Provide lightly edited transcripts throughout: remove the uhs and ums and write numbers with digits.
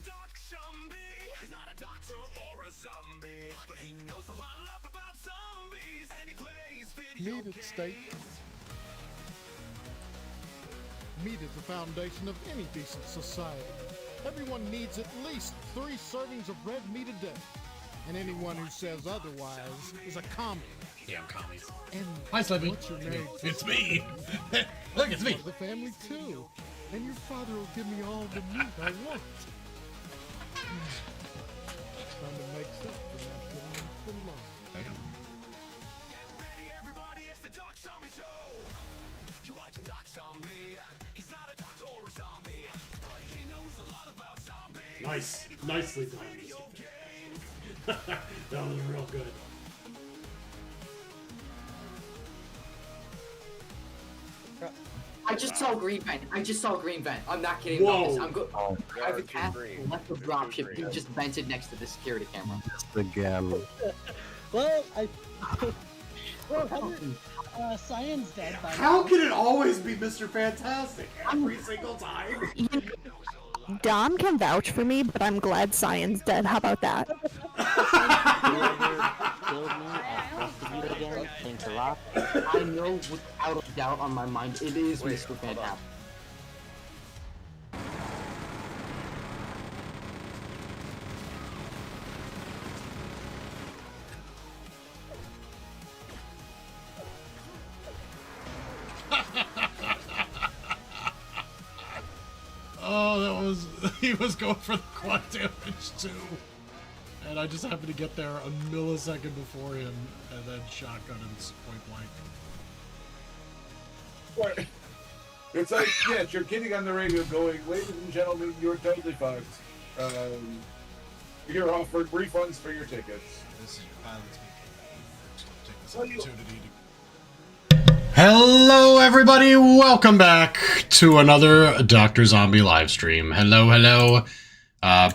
Doctrzombie. He's not a doctor or a zombie, but he knows a lot about zombies, and he plays video Meat at stake. Meat is the foundation of any decent society. Everyone needs at least 3 servings of red meat a day. And anyone who says otherwise is a commie. Damn commies. And Hi, Slippy. what's your name? It's me. Look, it's me. The family too. And your father will give me all the meat I want. Trying to make sense of not getting him for long. Get ready, everybody, it's the Doctrzombie show. You like the Doctrzombie? He's not a doctor or a zombie, but he knows a lot about zombies. Nice. Nicely done. That was real good. I just saw green vent. I'm not kidding about this. I'm good. I have a cat left the dropship. He just vented next to the security camera. The galley. Well, Cyan's dead. How can it always be Mr. Fantastic every single time? Dom can vouch for me, but I'm glad Cyan's dead. How about that? I know without a doubt on my mind, it is Mr. Fantastic. Oh, that was... He was going for the quad damage, too. And I just happened to get there a millisecond before him, and then shotgun him point blank. What? It's like, yes, you're kidding on the radio going, ladies and gentlemen, you're totally fucked. You're offered refunds for your tickets. This is your pilot's meeting. Take this opportunity to... Hello, everybody! Welcome back to another Doctrzombie live stream. Hello, hello.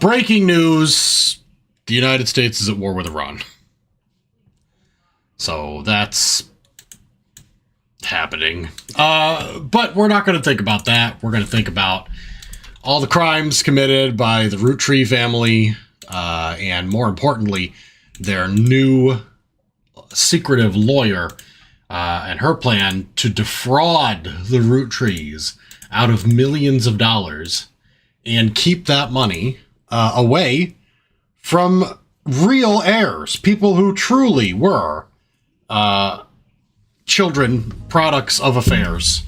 Breaking news. The United States is at war with Iran. So that's happening. But we're not going to think about that. We're going to think about all the crimes committed by the Roottrees family, and more importantly, their new secretive lawyer, and her plan to defraud the Roottrees out of millions of dollars and keep that money away from real heirs, people who truly were children, products of affairs.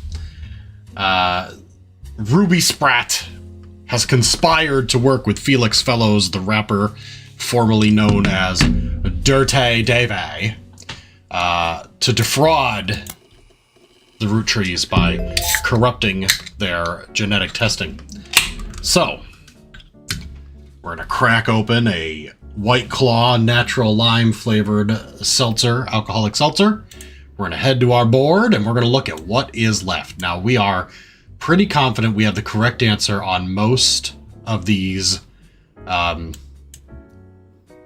Ruby Spratt has conspired to work with Felix Fellows, the rapper formerly known as Dirty Davey, to defraud the Roottrees by corrupting their genetic testing. So, we're going to crack open a White Claw natural lime flavored seltzer, alcoholic seltzer. We're going to head to our board and we're going to look at what is left. Now, we are pretty confident we have the correct answer on most of these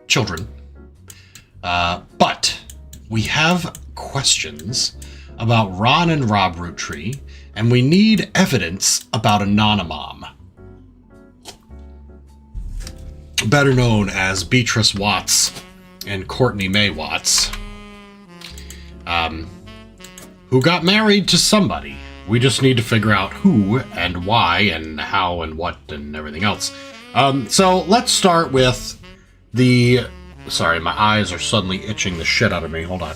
children. But we have questions about Ron and Rob Roottree, and we need evidence about Anonymom, better known as Beatrice Watts and Courtney May Watts, who got married to somebody. We just need to figure out who and why and how and what and everything else. So let's start with the... Sorry, my eyes are suddenly itching the shit out of me. Hold on.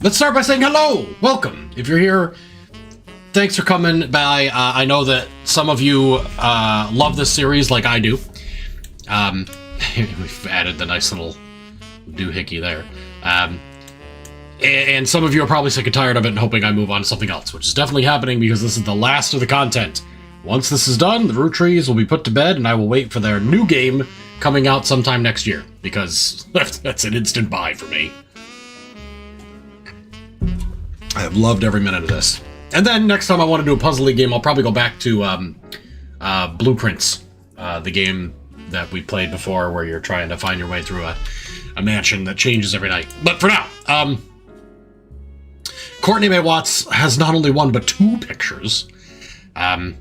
Let's start by saying hello! Welcome! If you're here, thanks for coming by. I know that some of you love this series like I do. We've added the nice little doohickey there. And some of you are probably sick and tired of it and hoping I move on to something else, which is definitely happening because this is the last of the content. Once this is done, the Roottrees will be put to bed and I will wait for their new game coming out sometime next year, because that's an instant buy for me. I have loved every minute of this. And then next time I want to do a puzzly game, I'll probably go back to Blueprints, the game that we played before where you're trying to find your way through a mansion that changes every night. But for now, Courtney May Watts has not only one, but 2 pictures. And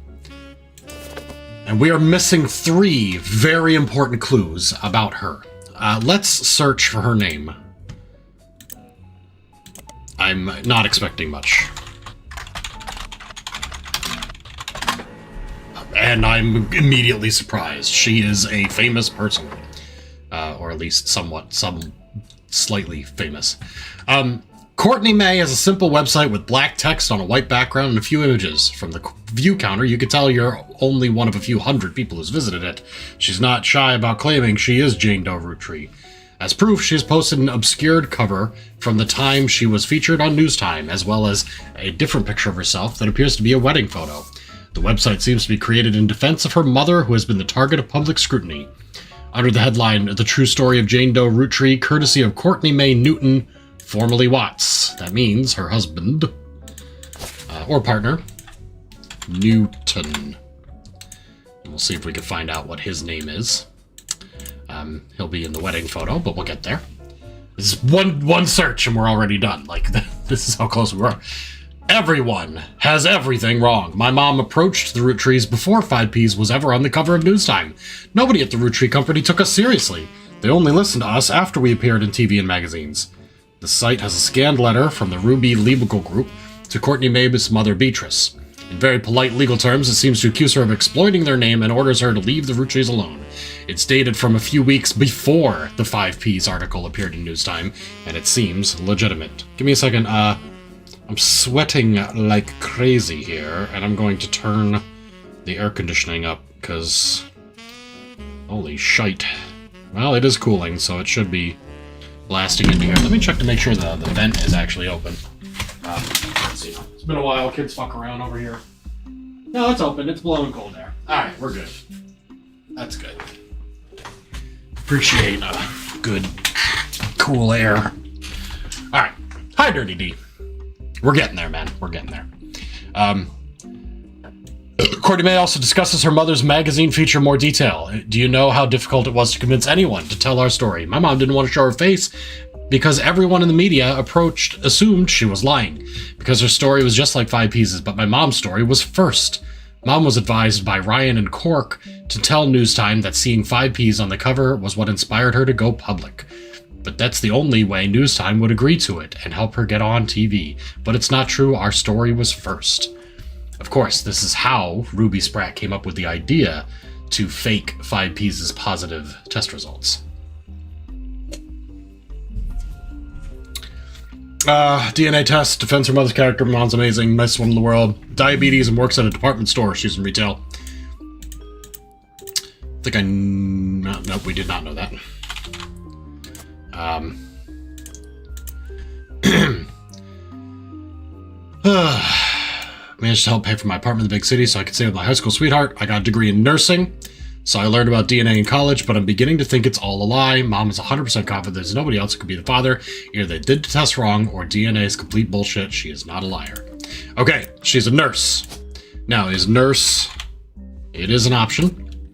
we are missing 3 very important clues about her. Let's search for her name. I'm not expecting much. And I'm immediately surprised. She is a famous person. Or at least slightly famous. Courtney May has a simple website with black text on a white background and a few images. From the view counter, you can tell you're only one of a few hundred people who's visited it. She's not shy about claiming she is Jane Doe Roottrees. As proof, she has posted an obscured cover from the time she was featured on Newstime, as well as a different picture of herself that appears to be a wedding photo. The website seems to be created in defense of her mother, who has been the target of public scrutiny. Under the headline, The True Story of Jane Doe Roottrees, courtesy of Courtney May Newton, formerly Watts. That means her husband, or partner, Newton. And we'll see if we can find out what his name is. He'll be in the wedding photo, but we'll get there. This is one search and we're already done. Like, this is how close we were. Everyone has everything wrong. My mom approached the Roottrees before 5Ps was ever on the cover of Newstime. Nobody at the Roottree company took us seriously. They only listened to us after we appeared in TV and magazines. The site has a scanned letter from the Ruby Legal Group to Courtney May's mother, Beatrice. In very polite legal terms, it seems to accuse her of exploiting their name and orders her to leave the Roottrees alone. It's dated from a few weeks before the 5Ps article appeared in Newstime, and it seems legitimate. Give me a second, I'm sweating like crazy here, and I'm going to turn the air conditioning up, because... holy shite. Well, it is cooling, so it should be blasting into here. Let me check to make sure the vent is actually open. Let's see. It's been a while. Kids fuck around over here. No, it's open. It's blowing cold air. Alright, we're good. That's good. Appreciate good, cool air. Alright. Hi, Dirty D. We're getting there, man. We're getting there. Courtney May also discusses her mother's magazine feature in more detail. Do you know how difficult it was to convince anyone to tell our story? My mom didn't want to show her face because everyone in the media assumed she was lying. Because her story was just like 5P's, but my mom's story was first. Mom was advised by Ryan and Cork to tell Newstime that seeing 5P's on the cover was what inspired her to go public. But that's the only way Newstime would agree to it and help her get on TV. But it's not true, our story was first. Of course, this is how Ruby Spratt came up with the idea to fake 5P's positive test results. DNA test, defends her mother's character, mom's amazing, nicest woman in the world, diabetes, and works at a department store. She's in retail. Nope, we did not know that. Managed to help pay for my apartment in the big city so I could stay with my high school sweetheart. I got a degree in nursing, so I learned about DNA in college, but I'm beginning to think it's all a lie. Mom is 100% confident there's nobody else who could be the father. Either they did the test wrong, or DNA is complete bullshit. She is not a liar. Okay, she's a nurse. Now, is nurse... it is an option.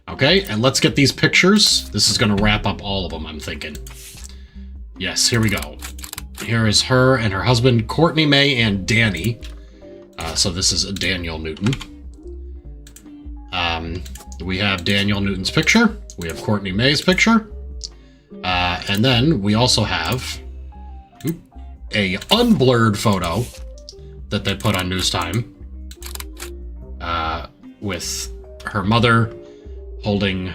Okay, and let's get these pictures. This is going to wrap up all of them, I'm thinking. Yes, here we go. Here is her and her husband, Courtney May and Danny. So this is Daniel Newton. We have Daniel Newton's picture. We have Courtney May's picture. And then we also have a unblurred photo that they put on Newstime with her mother holding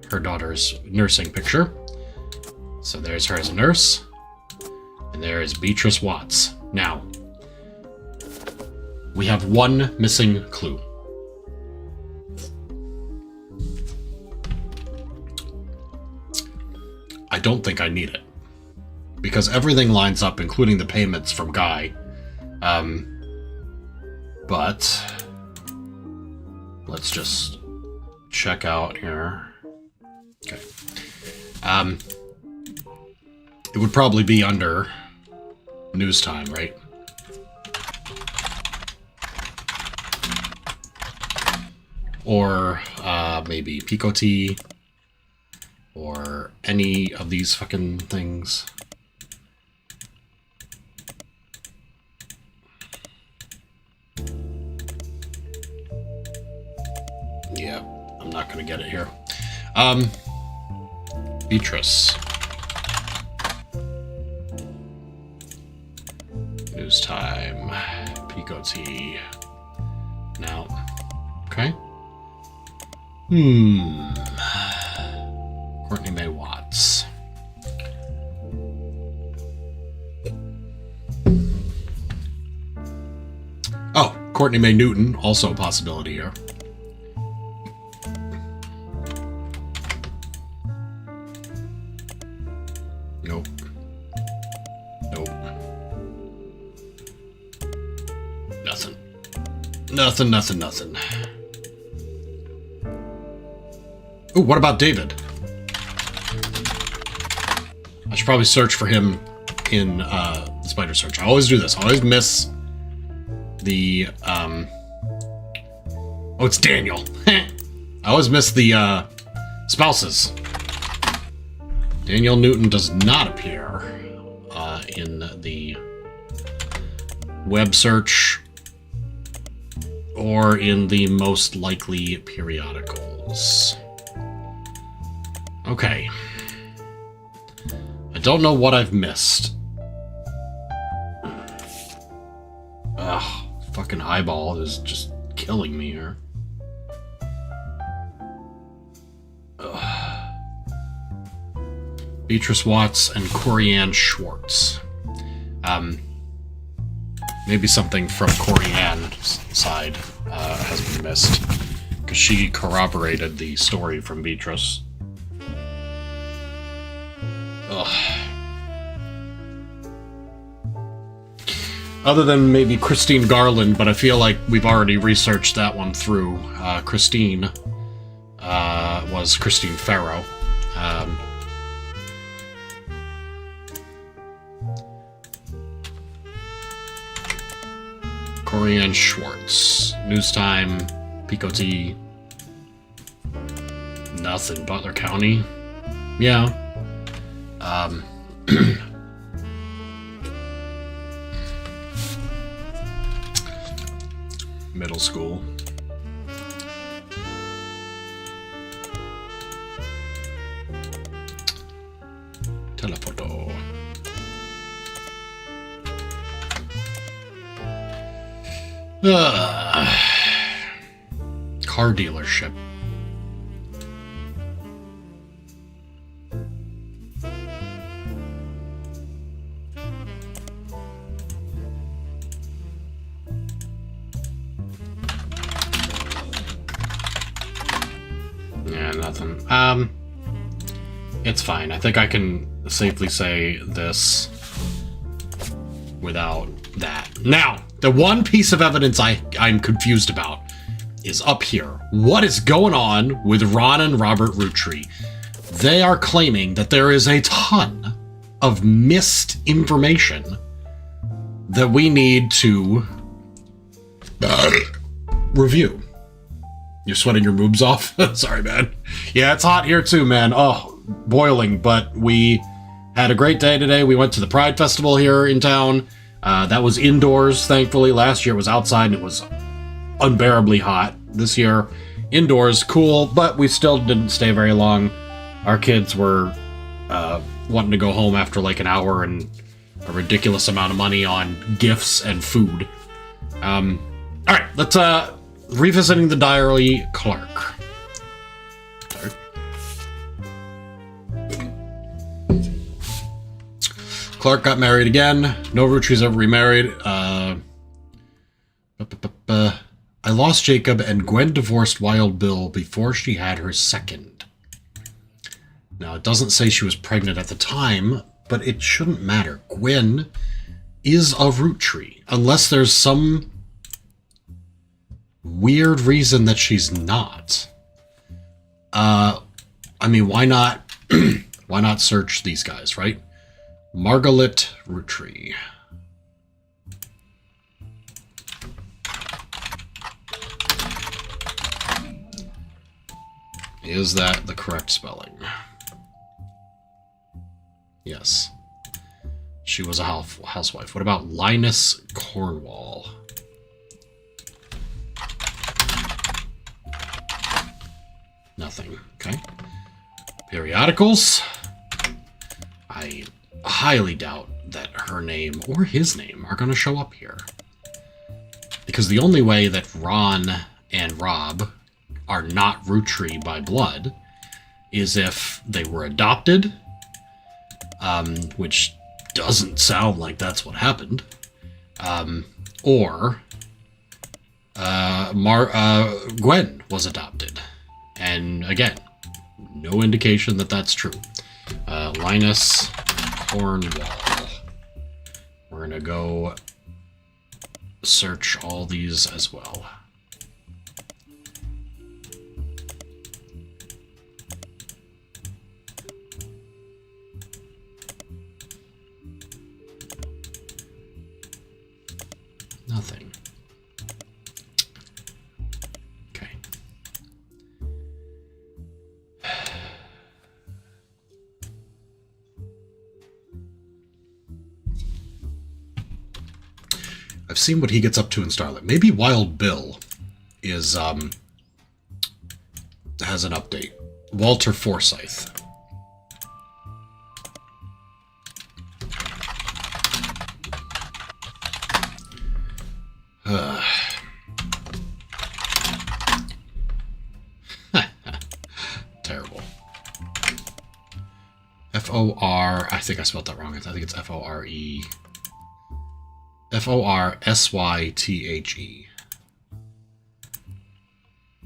her daughter's nursing picture. So there's her as a nurse. And there is Beatrice Watts. Now, we have one missing clue. I don't think I need it. Because everything lines up, including the payments from Guy. But let's just check out here. Okay. It would probably be under Newstime, right? Or maybe Pico Tea, or any of these fucking things. Yeah, I'm not going to get it here. Beatrice. News time. Pico tea. Now. Okay. Courtney May Watts. Oh, Courtney May Newton, also a possibility here. Nope. Nope. Nothing. Nothing, nothing, nothing. Ooh, what about David? I should probably search for him in the spider search. I always do this. I always miss the oh, it's Daniel. I always miss the spouses. Daniel Newton does not appear in the web search or in the most likely periodicals. Okay. I don't know what I've missed. Ugh, fucking eyeball is just killing me here. Ugh. Beatrice Watts and Corianne Schwartz. Maybe something from Corianne's side has been missed, because she corroborated the story from Beatrice. Ugh. Other than maybe Christine Garland, but I feel like we've already researched that one through. Christine was Christine Farrow. Corianne Schwartz. News Time. Pico T. Nothing. Butler County. Yeah. Middle school. Telephoto. Car dealership. Yeah, nothing. It's fine. I think I can safely say this without that. Now, the one piece of evidence I'm confused about is up here. What is going on with Ron and Robert Roottree? They are claiming that there is a ton of missed information that we need to review. You're sweating your boobs off? Sorry, man. Yeah, it's hot here too, man. Oh, boiling, but we had a great day today. We went to the Pride Festival here in town. That was indoors, thankfully. Last year it was outside and it was unbearably hot. This year, indoors, cool, but we still didn't stay very long. Our kids were wanting to go home after like an hour and a ridiculous amount of money on gifts and food. All right, let's revisiting the diary clerk. Clark got married again. No Roottrees ever remarried. I lost Jacob, and Gwen divorced Wild Bill before she had her second. Now, it doesn't say she was pregnant at the time, but it shouldn't matter. Gwen is a Roottree, unless there's some weird reason that she's not. I mean, why not? Why not search these guys, right? Margaret Roottree. Is that the correct spelling? Yes. She was a housewife. What about Linus Cornwall? Nothing. Okay. Periodicals. I highly doubt that her name or his name are going to show up here. Because the only way that Ron and Rob are not Roottrie by blood is if they were adopted, which doesn't sound like that's what happened, or Gwen was adopted. And again, no indication that that's true. Linus Cornwall. We're going to go search all these as well. Nothing. Okay. I've seen what he gets up to in Starlit. Maybe Wild Bill is has an update. Walter Forsythe. Terrible. F-O-R... I think I spelled that wrong. I think it's F-O-R-E... F-O-R-S-Y-T-H-E.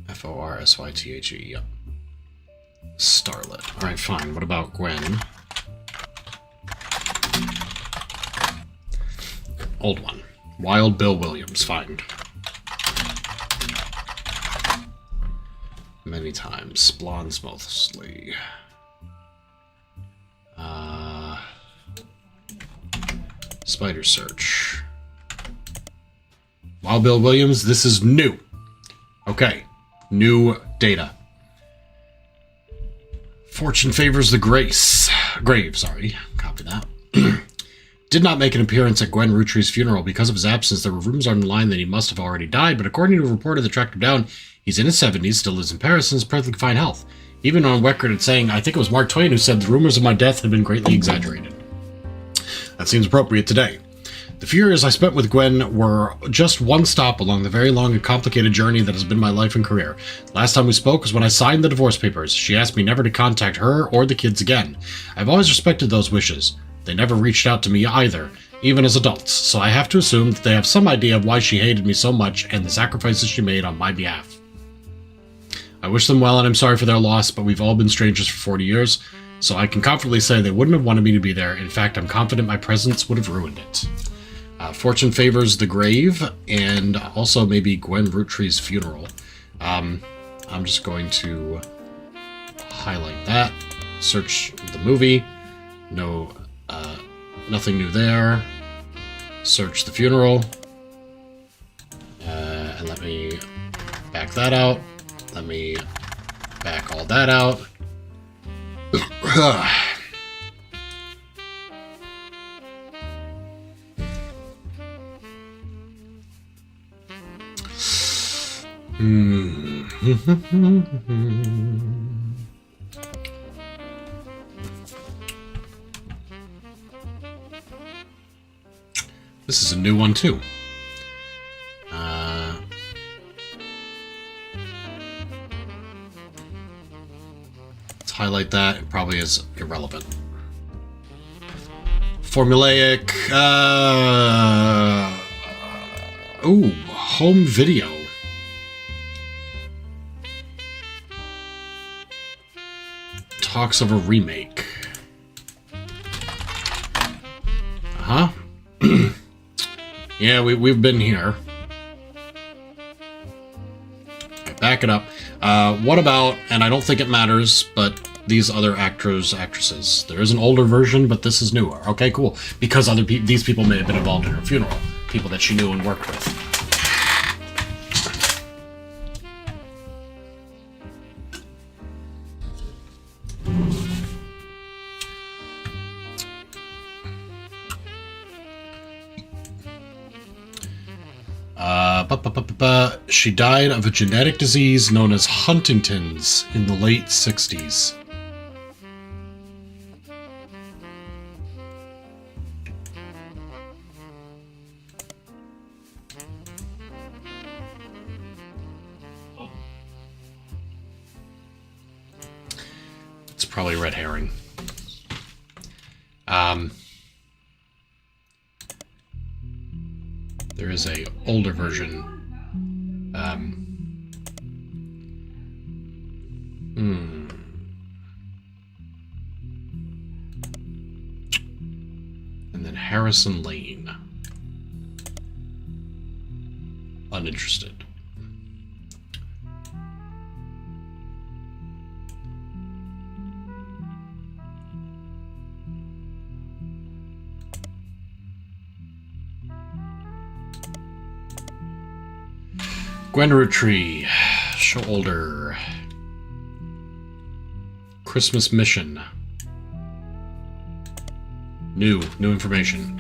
F-O-R-S-Y-T-H-E, yep. Starlet. Alright, fine. What about Gwen? Old one. Wild Bill Williams. Find. Many times. Blondes mostly. Spider search. Wild Bill Williams, this is new. Okay. New data. Fortune favors the grave, sorry. Copy that. Did not make an appearance at Gwen Roottree's funeral. Because of his absence, there were rumors online that he must have already died, but according to a reporter that tracked him down, he's in his 70s, still lives in Paris, and is perfectly fine health. Even on record it's saying, I think it was Mark Twain who said the rumors of my death had been greatly exaggerated. That seems appropriate today. The few years I spent with Gwen were just one stop along the very long and complicated journey that has been my life and career. Last time we spoke was when I signed the divorce papers. She asked me never to contact her or the kids again. I've always respected those wishes. They never reached out to me either, even as adults, so I have to assume that they have some idea of why she hated me so much and the sacrifices she made on my behalf. I wish them well and I'm sorry for their loss, but we've all been strangers for 40 years, so I can confidently say they wouldn't have wanted me to be there. In fact, I'm confident my presence would have ruined it. Fortune favors the grave, and also maybe Gwen Roottree's funeral. I'm just going to highlight that. Search the movie. No, nothing new there. Search the funeral. And let me back that out. Let me back all that out. This is a new one too. Let's highlight that. It probably is irrelevant. Formulaic. Ooh, home video. Talks of a remake. Uh-huh. Yeah, we've been here. Okay, back it up. What about, and I don't think it matters, but these other actresses. There is an older version, but this is newer. Okay, cool. Because these people may have been involved in her funeral. People that she knew and worked with. She died of a genetic disease known as Huntington's in the late 60s. It's probably a red herring. There is a older version. And then Harrison Lane. Uninterested. Gwen Roottrees, shoulder. Christmas mission. New information.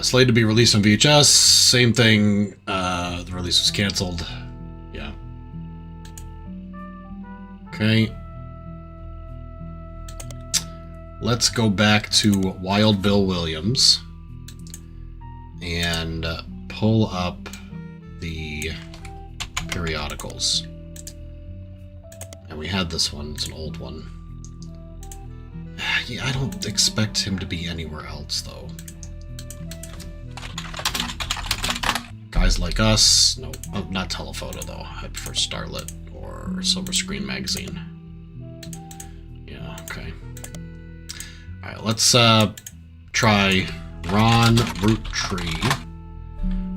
Slated to be released on VHS. Same thing. The release was canceled. Yeah. Okay. Let's go back to Wild Bill Williams and pull up the periodicals. And we had this one. It's an old one. Yeah, I don't expect him to be anywhere else, though. Guys Like Us. No, oh, not Telephoto, though. I prefer Starlit or Silver Screen Magazine. Yeah, okay. Alright, let's try Ron Roottrees.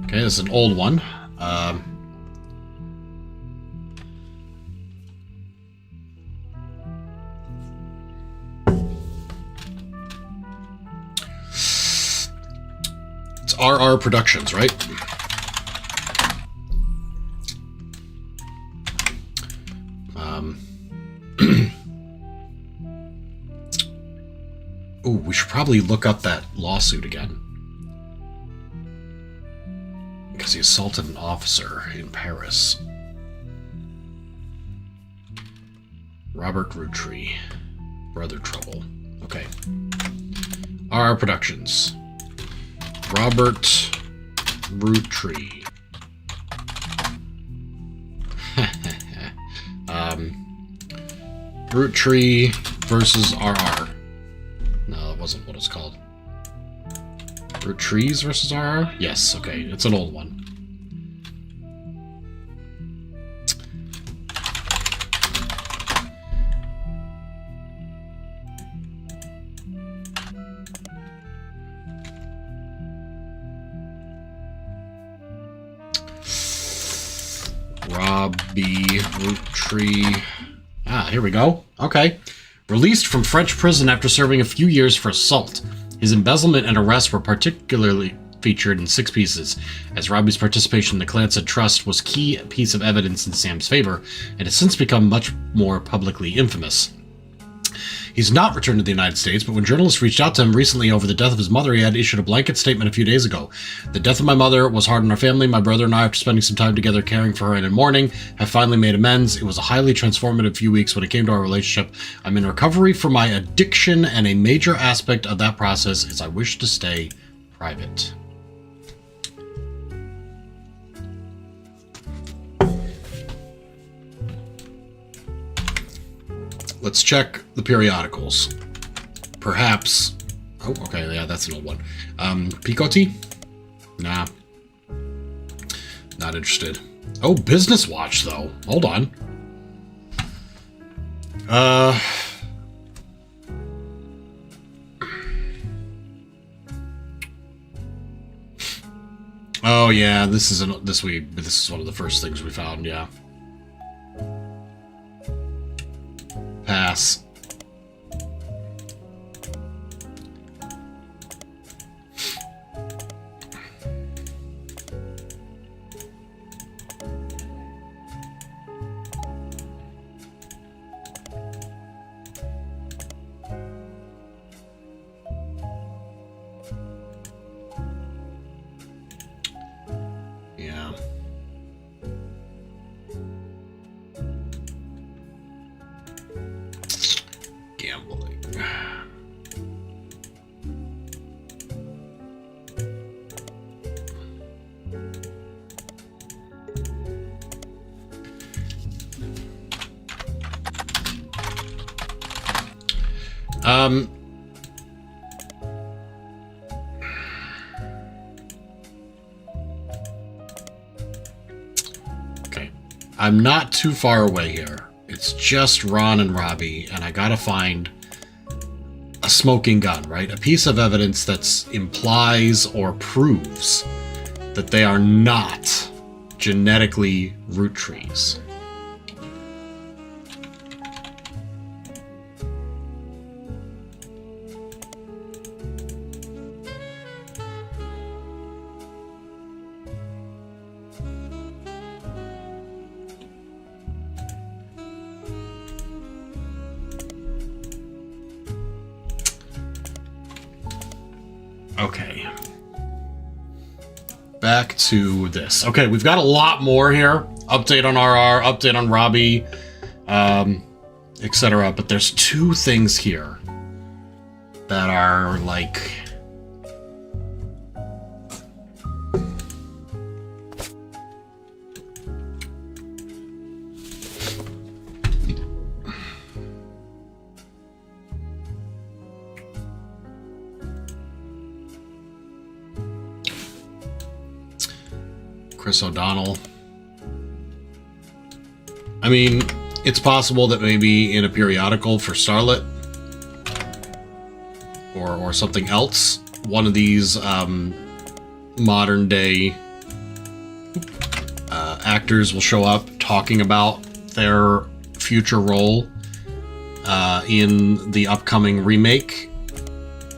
Okay, this is an old one. It's RR Productions, right? Ooh, we should probably look up that lawsuit again. Because he assaulted an officer in Paris. Robert Roottrees. Brother Trouble. Okay. RR Productions. Robert Roottrees. Roottrees versus RR. No, that wasn't what it's called. Roottrees versus RR? Yes, okay. It's an old one. Robbie Roottrees. Ah, here we go. Okay. Released from French prison after serving a few years for assault. His embezzlement and arrest were particularly featured in 6 pieces, as Robbie's participation in the Clancy Trust was a key piece of evidence in Sam's favor, and has since become much more publicly infamous. He's not returned to the United States, but when journalists reached out to him recently over the death of his mother, he had issued a blanket statement a few days ago. The death of my mother was hard on our family. My brother and I, after spending some time together caring for her and in mourning, have finally made amends. It was a highly transformative few weeks when it came to our relationship. I'm in recovery from my addiction, and a major aspect of that process is I wish to stay private. Let's check the periodicals. Perhaps... Oh, okay, yeah, that's an old one. Picotti? Nah. Not interested. Oh, Business Watch, though. Hold on. Oh, yeah, this is one of the first things we found, yeah. Pass. Okay. I'm not too far away here. It's just Ron and Robbie, and I gotta find a smoking gun, right? A piece of evidence that implies or proves that they are not genetically Roottrees. Okay. Back to this. Okay, we've got a lot more here. Update on RR, update on Robbie, etc. But there's two things here that are like... Chris O'Donnell. I mean, it's possible that maybe in a periodical for Starlet or something else, one of these modern day actors will show up talking about their future role in the upcoming remake.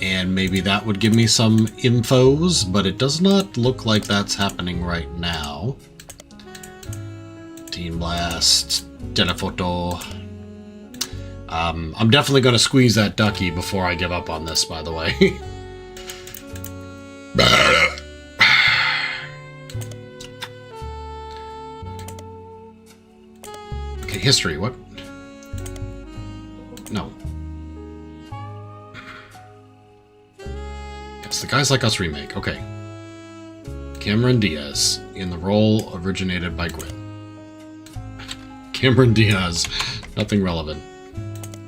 And maybe that would give me some infos, but it does not look like that's happening right now. Team Blast, Telephoto. I'm definitely going to squeeze that ducky before I give up on this, by the way. Okay, history. What? No. It's the Guys Like Us remake. Okay. Cameron Diaz in the role originated by Gwen. Cameron Diaz. Nothing relevant.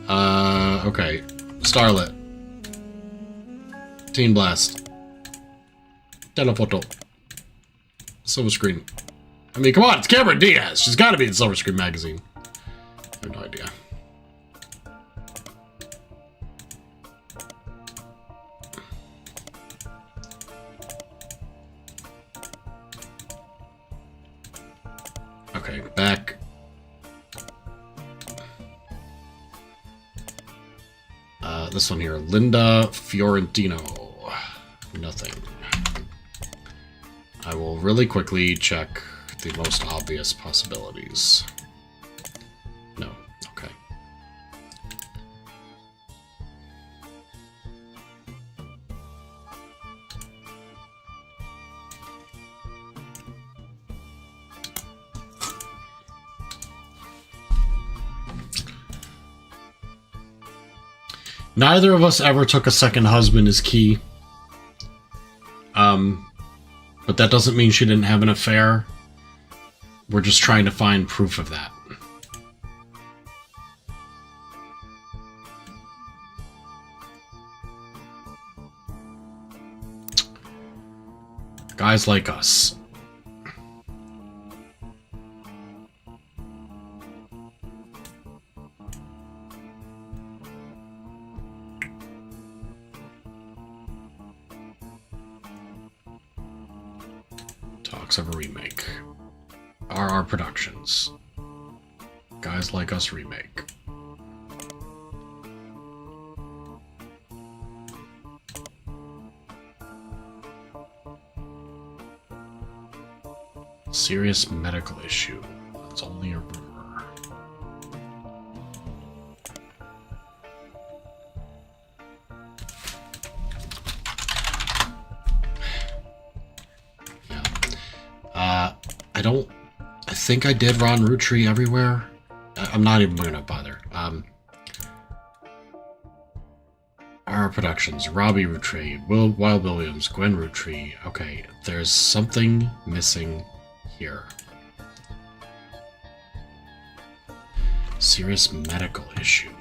Okay. Starlet. Teen Blast. Telephoto. Silver Screen. I mean, come on, it's Cameron Diaz. She's got to be in Silver Screen magazine. I have no idea. Okay, back. This one here, Linda Fiorentino. Nothing. I will really quickly check the most obvious possibilities. No, okay. Neither of us ever took a second husband as key. But that doesn't mean she didn't have an affair. We're just trying to find proof of that. Guys Like Us. Talks of a remake. RR Productions. Guys Like Us remake. Serious medical issue. It's only a rumor. I think I did Ron Roottrees everywhere. I'm not even gonna bother. Our Productions, Robbie Roottrees, Wild Williams, Gwen Roottrees. Okay, there's something missing here. Serious medical issue.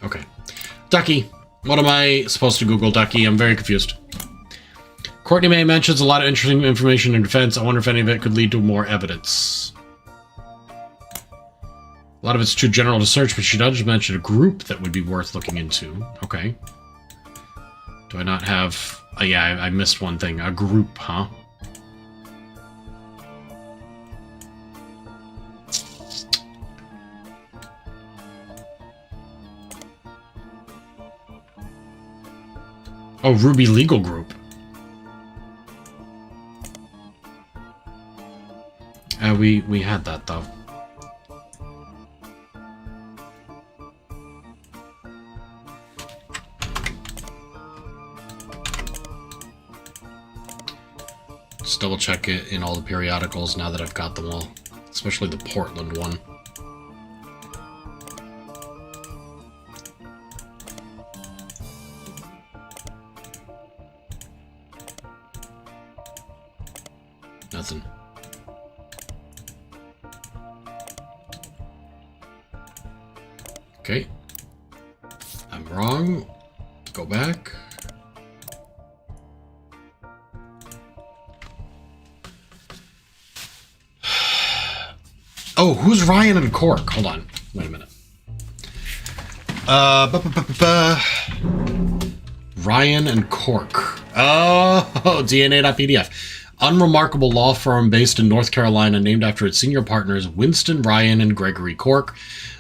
Okay. Ducky. What am I supposed to Google, Ducky? I'm very confused. Courtney May mentions a lot of interesting information in defense. I wonder if any of it could lead to more evidence. A lot of it's too general to search, but she does mention a group that would be worth looking into. Okay. Do I not have... Oh, yeah, I missed one thing. A group, huh? Oh, Ruby Legal Group. We had that, though. Just double check it in all the periodicals now that I've got them all. Especially the Portland one. Nothing. Okay. I'm wrong. Go back. Oh, who's Ryan and Cork? Hold on. Wait a minute. Ryan and Cork. Oh, DNA.pdf. Unremarkable law firm based in North Carolina named after its senior partners Winston Ryan and Gregory Cork.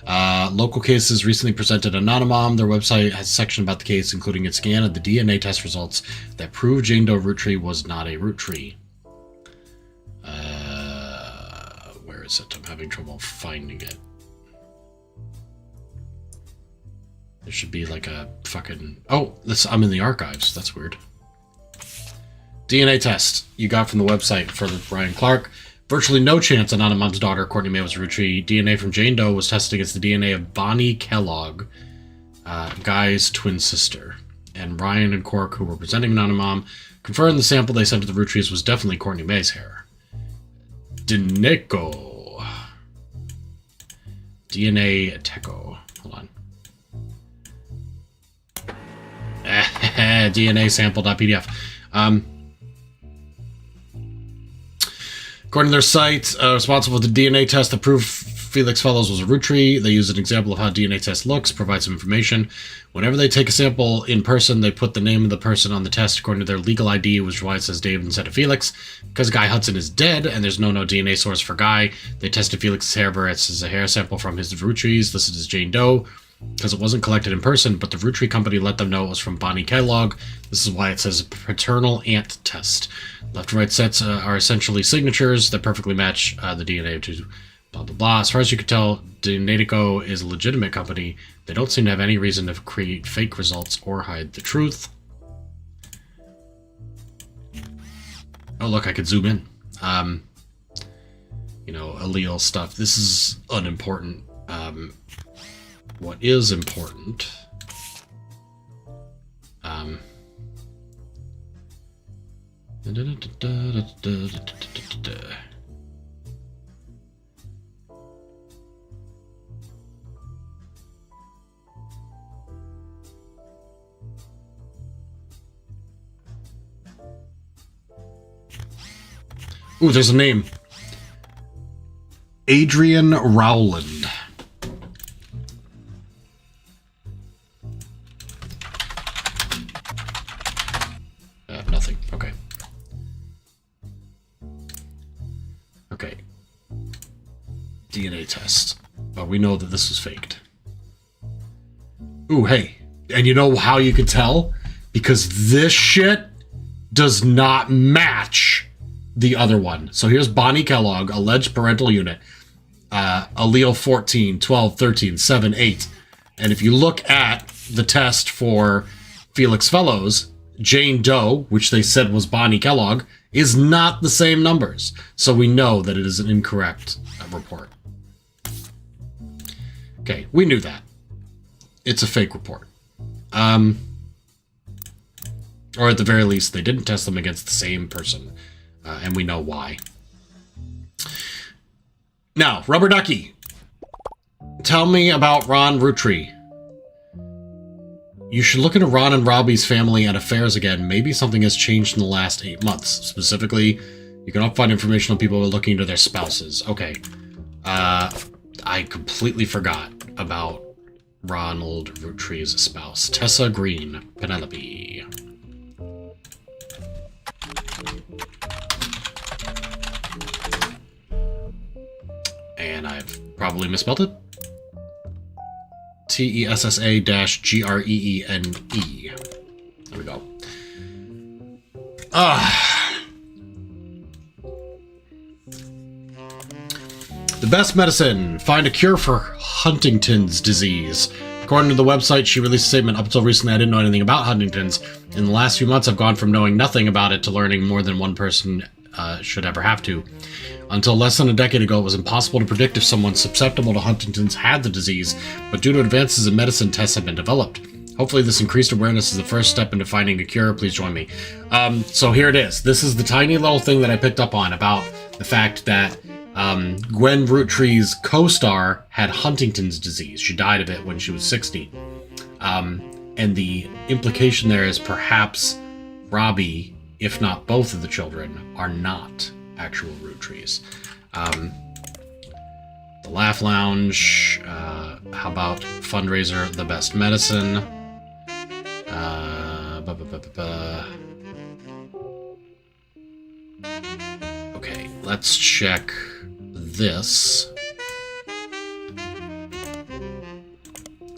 Local cases recently presented Anonymom. Their website has a section about the case, including a scan of the DNA test results that prove Jane Doe Roottree was not a Roottree. Where is it? I'm having trouble finding it. There should be like a fucking... Oh, I'm in the archives. That's weird. DNA test you got from the website for Brian Clark. Virtually no chance Anonymom's daughter, Courtney May, was Roottrie. DNA from Jane Doe was tested against the DNA of Bonnie Kellogg, Guy's twin sister. And Ryan and Cork, who were presenting Anonymom, confirmed the sample they sent to the Roottries was definitely Courtney May's hair. Denico. DNA Teco. Hold on. DNA sample.pdf. According to their site, responsible for the DNA test that proved Felix Fellows was a Roottree. They use an example of how DNA test looks, provide some information. Whenever they take a sample in person, they put the name of the person on the test according to their legal ID, which is why it says David instead of Felix. Because Guy Hudson is dead and there's no DNA source for Guy, they tested Felix's hair births as a hair sample from his Roottries, listed as Jane Doe, because it wasn't collected in person, but the Roottree company let them know it was from Bonnie Kellogg. This is why it says paternal aunt test. Left and right sets are essentially signatures that perfectly match the DNA to blah, blah, blah. As far as you can tell, Denatico is a legitimate company. They don't seem to have any reason to create fake results or hide the truth. Oh, look, I could zoom in. You know, allele stuff. This is unimportant. What is important? Ooh, there's a name. Adrian Rowland. Nothing. Okay. Okay. DNA test. But we know that this was faked. Ooh, hey. And you know how you could tell? Because this shit does not match the other one. So here's Bonnie Kellogg, alleged parental unit. Allele 14, 12, 13, 7, 8. And if you look at the test for Felix Fellows, Jane Doe, which they said was Bonnie Kellogg, is not the same numbers. So we know that it is an incorrect report. Okay, we knew that. It's a fake report. Or at the very least, they didn't test them against the same person. And we know why. Now, Rubber Ducky. Tell me about Ron Roottree. You should look into Ron and Robbie's family and affairs again. Maybe something has changed in the last 8 months. Specifically, you can often find information on people who are looking into their spouses. Okay. I completely forgot about Ronald Roottrees' spouse. Tessa Green. Penelope. And I've probably misspelled it. Tessa-Greene. There we go. The best medicine. Find a cure for Huntington's disease. According to the website, she released a statement. Up until recently, I didn't know anything about Huntington's. In the last few months, I've gone from knowing nothing about it to learning more than one person should ever have to. Until less than a decade ago, it was impossible to predict if someone susceptible to Huntington's had the disease, but due to advances in medicine, tests have been developed. Hopefully this increased awareness is the first step into finding a cure. Please join me. So here it is. This is the tiny little thing that I picked up on about the fact that Gwen Roottrees' co-star had Huntington's disease. She died of it when she was 60. And the implication there is perhaps Robbie, if not both of the children, are not actual Roottrees. The Laugh Lounge. How about fundraiser, The Best Medicine? Okay, let's check this.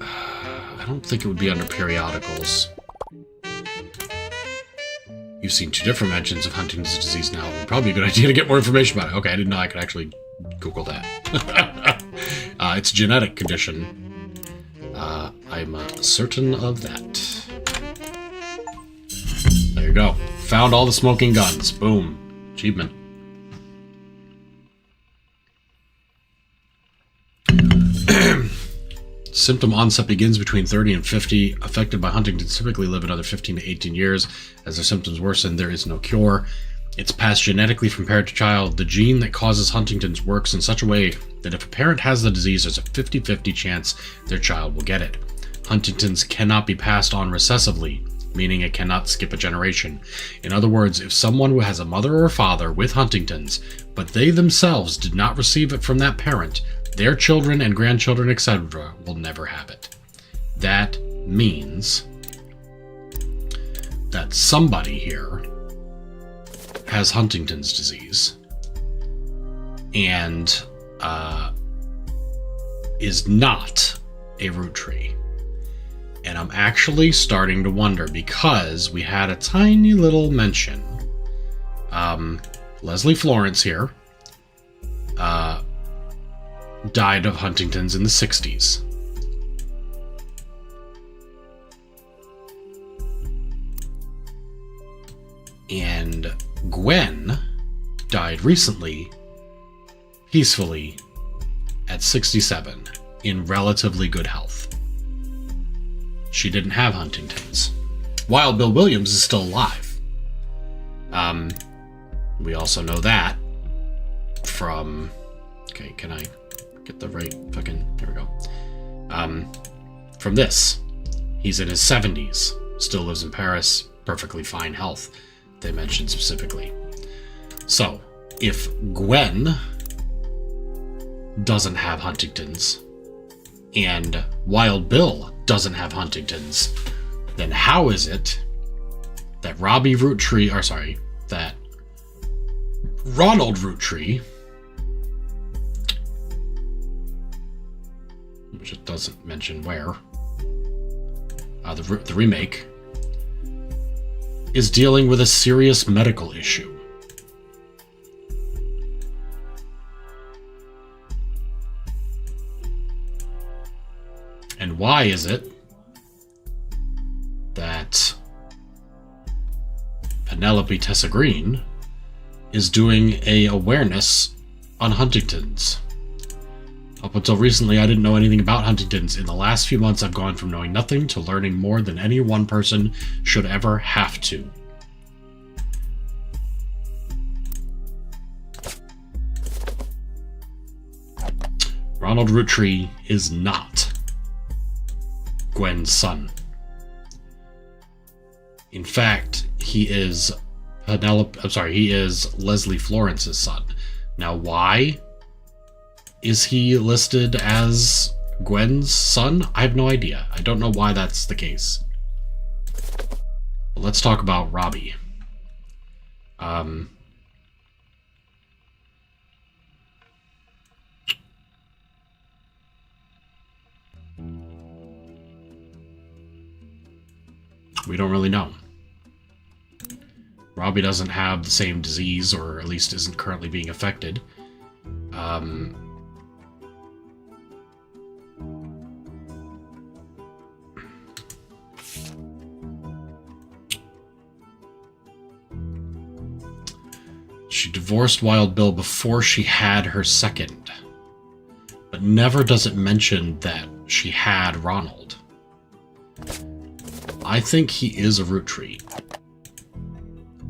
I don't think it would be under periodicals. You've seen 2 different mentions of Huntington's disease now. Probably a good idea to get more information about it. Okay, I didn't know I could actually Google that. It's a genetic condition. I'm certain of that. There you go. Found all the smoking guns. Boom. Achievement. Symptom onset begins between 30 and 50. Affected by Huntington's typically live another 15 to 18 years. As their symptoms worsen, there is no cure. It's passed genetically from parent to child. The gene that causes Huntington's works in such a way that if a parent has the disease, there's a 50-50 chance their child will get it. Huntington's cannot be passed on recessively, meaning it cannot skip a generation. In other words, if someone who has a mother or a father with Huntington's, but they themselves did not receive it from that parent, their children and grandchildren, etc., will never have it. That means that somebody here has Huntington's disease and is not a Roottree. And I'm actually starting to wonder, because we had a tiny little mention. Leslie Florence here died of Huntington's in the 60s. And Gwen died recently, peacefully, at 67, in relatively good health. She didn't have Huntington's. While Bill Williams is still alive. We also know that from... Okay, can I get the right fucking... Here we go. From this. He's in his 70s. Still lives in Paris. Perfectly fine health. They mentioned specifically. So, if Gwen doesn't have Huntington's, and Wild Bill doesn't have Huntington's, then how is it that Robbie Roottree, or sorry, that Ronald Roottree, which it doesn't mention where, the remake, is dealing with a serious medical issue? And why is it that Penelope Tessa Green is doing a awareness on Huntington's? Up until recently, I didn't know anything about Huntington's. In the last few months, I've gone from knowing nothing to learning more than any one person should ever have to. Ronald Roottree is not Gwen's son. In fact, he is he is Leslie Florence's son. Now, why is he listed as Gwen's son? I have no idea. I don't know why that's the case. But let's talk about Robbie. We don't really know. Robbie doesn't have the same disease, or at least isn't currently being affected. She divorced Wild Bill before she had her second, but never does it mention that she had Ronald. I think he is a Roottree.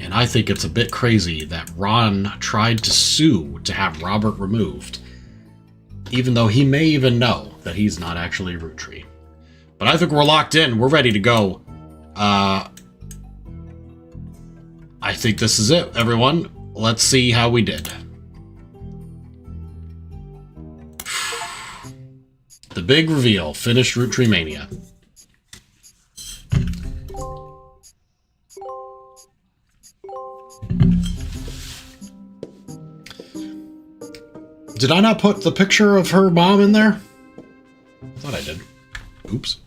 And I think it's a bit crazy that Ron tried to sue to have Robert removed, even though he may even know that he's not actually a Roottree. But I think we're locked in. We're ready to go. I think this is it, everyone. Let's see how we did. The big reveal. Finished Roottreemania. Did I not put the picture of her mom in there? I thought I did. Oops.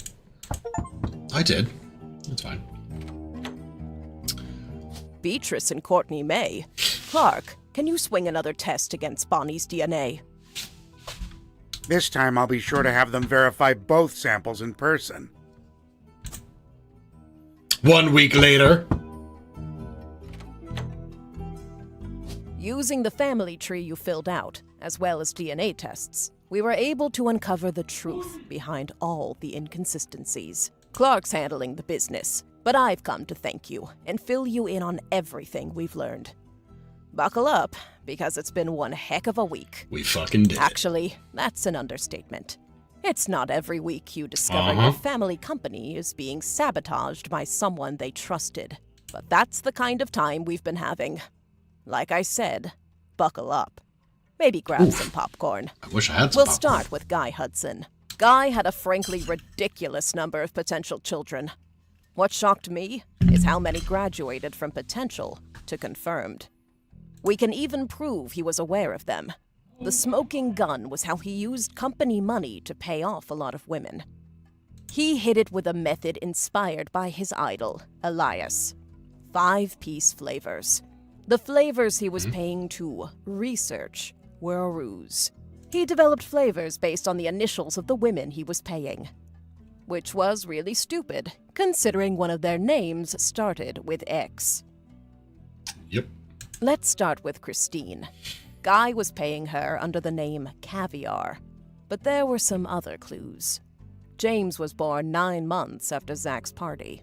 I did. That's fine. Beatrice and Courtney May. Clark, can you swing another test against Bonnie's DNA? This time I'll be sure to have them verify both samples in person. 1 week later. Using the family tree you filled out, as well as DNA tests, we were able to uncover the truth behind all the inconsistencies. Clark's handling the business, but I've come to thank you and fill you in on everything we've learned. Buckle up, because it's been one heck of a week. We fucking did. Actually, that's an understatement. It's not every week you discover your family company is being sabotaged by someone they trusted. But that's the kind of time we've been having. Like I said, buckle up. Maybe grab some popcorn. I wish I had some We'll popcorn. start with Guy Hudson. Guy had a frankly ridiculous number of potential children. What shocked me is how many graduated from potential to confirmed. We can even prove he was aware of them. The smoking gun was how he used company money to pay off a lot of women. He hid it with a method inspired by his idol, Elias. 5-piece flavors. The flavors he was paying to research were a ruse. He developed flavors based on the initials of the women he was paying. Which was really stupid, considering one of their names started with X. Yep. Let's start with Christine. Guy was paying her under the name Caviar, but there were some other clues. James was born 9 months after Zach's party.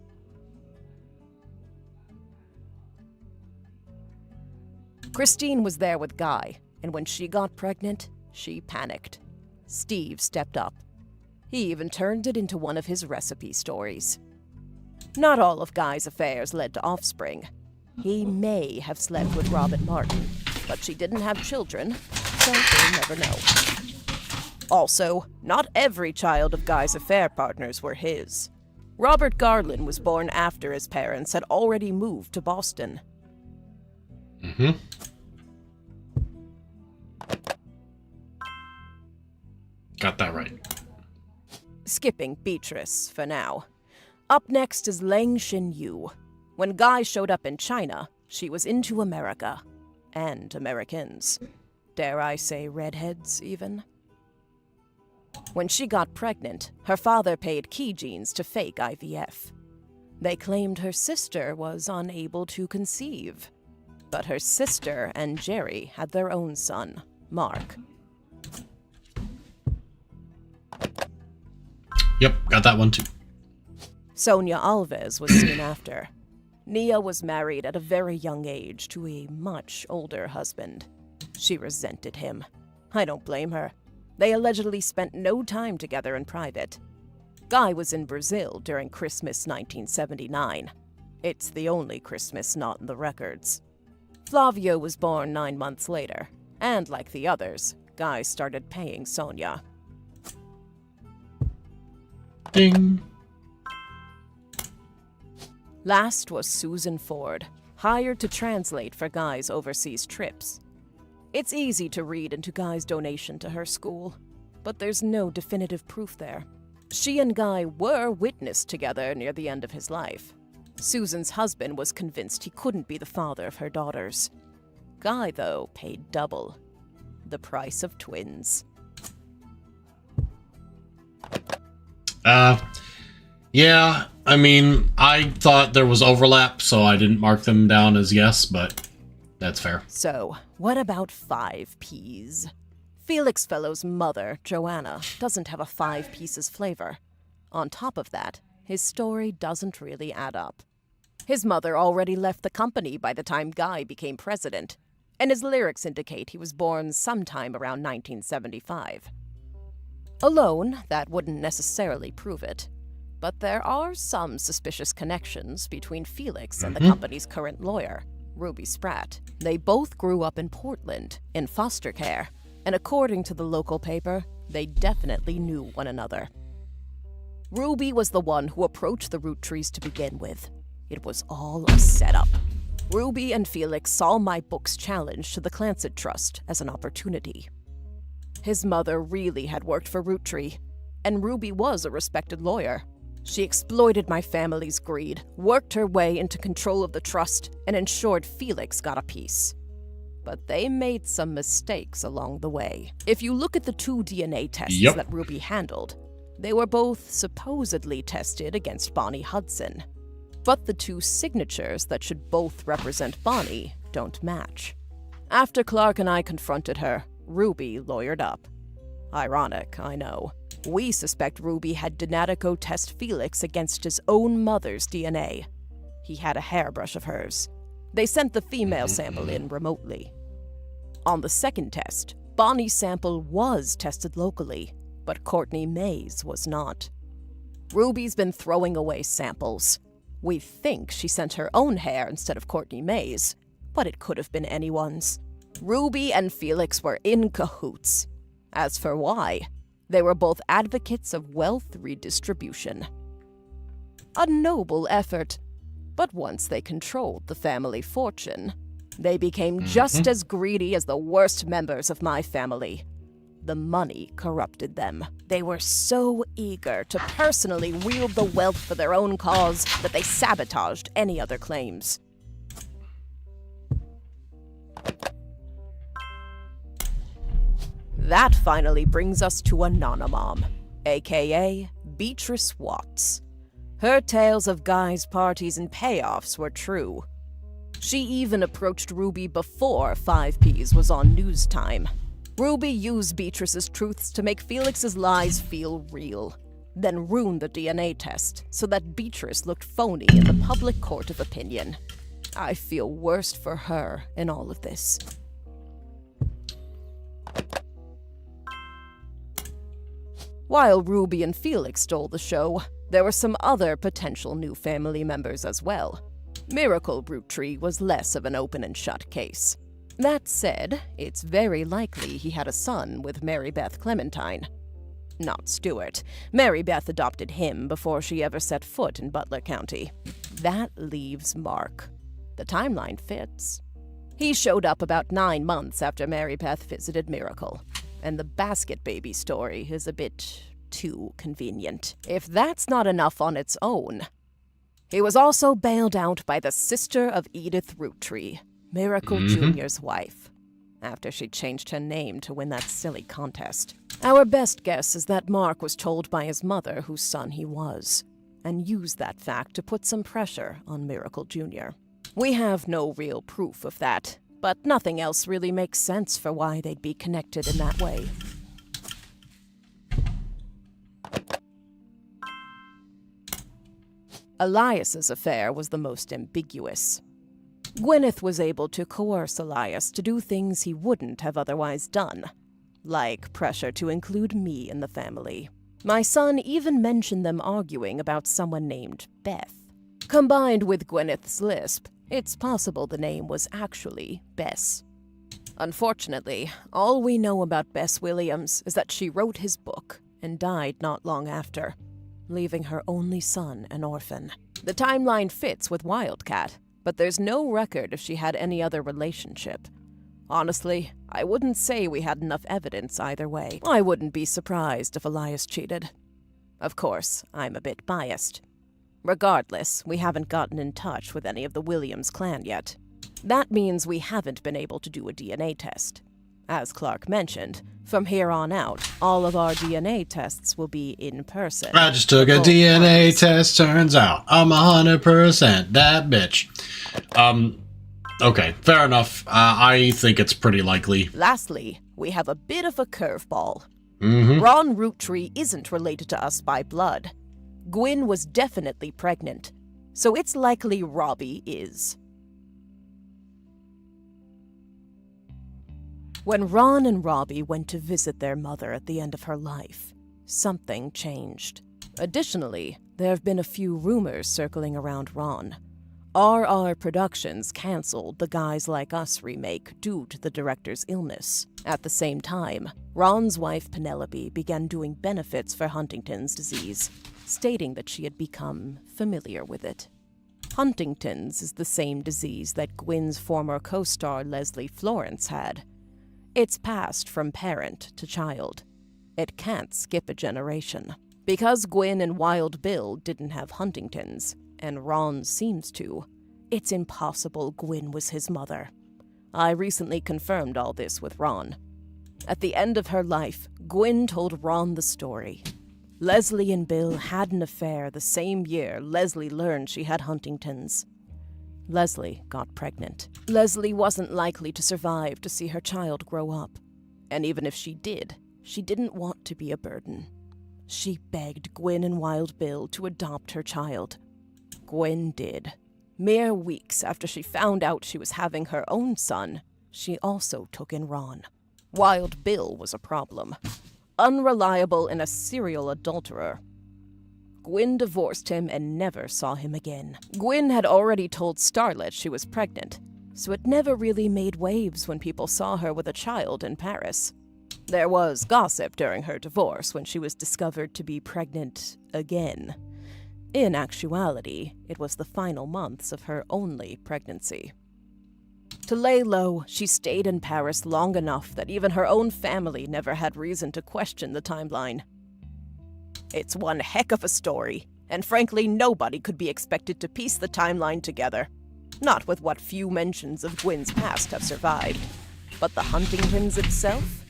Christine was there with Guy, and when she got pregnant, she panicked. Steve stepped up. He even turned it into one of his recipe stories. Not all of Guy's affairs led to offspring. He may have slept with Robin Martin, but she didn't have children, so we'll never know. Also, not every child of Guy's affair partners were his. Robert Garland was born after his parents had already moved to Boston. Got that right. Skipping Beatrice for now. Up next is Lang Xin-yu. When Guy showed up in China, she was into America. And Americans. Dare I say redheads, even? When she got pregnant, her father paid key genes to fake IVF. They claimed her sister was unable to conceive. But her sister and Jerry had their own son, Mark. Yep, got that one too. Sonia Alves was soon after. Nia was married at a very young age to a much older husband. She resented him. I don't blame her. They allegedly spent no time together in private. Guy was in Brazil during Christmas 1979. It's the only Christmas not in the records. Flavio was born 9 months later, and like the others, Guy started paying Sonia. Ding. Last was Susan Ford, hired to translate for Guy's overseas trips. It's easy to read into Guy's donation to her school, but there's no definitive proof there. She and Guy were witnessed together near the end of his life. Susan's husband was convinced he couldn't be the father of her daughters. Guy, though, paid double. The price of twins. Yeah, I mean, I thought there was overlap, so I didn't mark them down as yes, but that's fair. So, what about 5 Ps? Felix Fellow's mother, Joanna, doesn't have a 5 pieces flavor. On top of that, his story doesn't really add up. His mother already left the company by the time Guy became president, and his lyrics indicate he was born sometime around 1975. Alone, that wouldn't necessarily prove it, but there are some suspicious connections between Felix and the company's current lawyer, Ruby Spratt. They both grew up in Portland, in foster care, and according to the local paper, they definitely knew one another. Ruby was the one who approached the Roottrees to begin with. It was all a setup. Ruby and Felix saw my book's challenge to the Clancet Trust as an opportunity. His mother really had worked for Roottree, and Ruby was a respected lawyer. She exploited my family's greed, worked her way into control of the trust, and ensured Felix got a piece. But they made some mistakes along the way. If you look at the 2 DNA tests that Ruby handled, they were both supposedly tested against Bonnie Hudson. But the 2 signatures that should both represent Bonnie don't match. After Clark and I confronted her, Ruby lawyered up. Ironic, I know. We suspect Ruby had Donatico test Felix against his own mother's DNA. He had a hairbrush of hers. They sent the female sample in remotely. On the second test, Bonnie's sample was tested locally, but Courtney May's was not. Ruby's been throwing away samples. We think she sent her own hair instead of Courtney May's, but it could have been anyone's. Ruby and Felix were in cahoots. As for why, they were both advocates of wealth redistribution. A noble effort, but once they controlled the family fortune, they became just as greedy as the worst members of my family. The money corrupted them. They were so eager to personally wield the wealth for their own cause that they sabotaged any other claims. That finally brings us to Anonymom, aka Beatrice Watts. Her tales of Guy's parties and payoffs were true. She even approached Ruby before 5Ps was on news time. Ruby used Beatrice's truths to make Felix's lies feel real, then ruined the DNA test so that Beatrice looked phony in the public court of opinion. I feel worst for her in all of this. While Ruby and Felix stole the show, there were some other potential new family members as well. Miracle Roottree was less of an open and shut case. That said, it's very likely he had a son with Mary Beth Clementine. Not Stuart. Mary Beth adopted him before she ever set foot in Butler County. That leaves Mark. The timeline fits. He showed up about 9 months after Mary Beth visited Miracle. And the basket baby story is a bit too convenient. If that's not enough on its own, he was also bailed out by the sister of Edith Roottree, Miracle Jr.'s wife, after she changed her name to win that silly contest. Our best guess is that Mark was told by his mother whose son he was, and used that fact to put some pressure on Miracle Jr. We have no real proof of that, but nothing else really makes sense for why they'd be connected in that way. Elias's affair was the most ambiguous. Gwyneth was able to coerce Elias to do things he wouldn't have otherwise done, like pressure to include me in the family. My son even mentioned them arguing about someone named Beth. Combined with Gwyneth's lisp, it's possible the name was actually Bess. Unfortunately, all we know about Bess Williams is that she wrote his book and died not long after, leaving her only son an orphan. The timeline fits with Wildcat, but there's no record if she had any other relationship. Honestly, I wouldn't say we had enough evidence either way. I wouldn't be surprised if Elias cheated. Of course, I'm a bit biased. Regardless, we haven't gotten in touch with any of the Williams clan yet. That means we haven't been able to do a DNA test. As Clark mentioned, from here on out, all of our DNA tests will be in person. I just took a DNA test, turns out I'm 100% that bitch. Okay, fair enough. I think it's pretty likely. Lastly, we have a bit of a curveball. Mm-hmm. Ron Roottree isn't related to us by blood. Gwyn was definitely pregnant, so it's likely Robbie is. When Ron and Robbie went to visit their mother at the end of her life, something changed. Additionally, there have been a few rumors circling around Ron. RR Productions canceled the Guys Like Us remake due to the director's illness. At the same time, Ron's wife Penelope began doing benefits for Huntington's disease, stating that she had become familiar with it. Huntington's is the same disease that Gwyn's former co-star Leslie Florence had. It's passed from parent to child. It can't skip a generation. Because Gwyn and Wild Bill didn't have Huntington's, and Ron seems to, it's impossible Gwyn was his mother. I recently confirmed all this with Ron. At the end of her life, Gwyn told Ron the story. Leslie and Bill had an affair the same year Leslie learned she had Huntington's. Leslie got pregnant. Leslie wasn't likely to survive to see her child grow up. And even if she did, she didn't want to be a burden. She begged Gwyn and Wild Bill to adopt her child. Gwyn did. Mere weeks after she found out she was having her own son, she also took in Ron. Wild Bill was a problem. Unreliable and a serial adulterer. Gwyn divorced him and never saw him again. Gwyn had already told Starlet she was pregnant, so it never really made waves when people saw her with a child in Paris. There was gossip during her divorce when she was discovered to be pregnant again. In actuality, it was the final months of her only pregnancy. To lay low, she stayed in Paris long enough that even her own family never had reason to question the timeline. It's one heck of a story, and frankly, nobody could be expected to piece the timeline together. Not with what few mentions of Gwyn's past have survived. But the Huntingtons itself?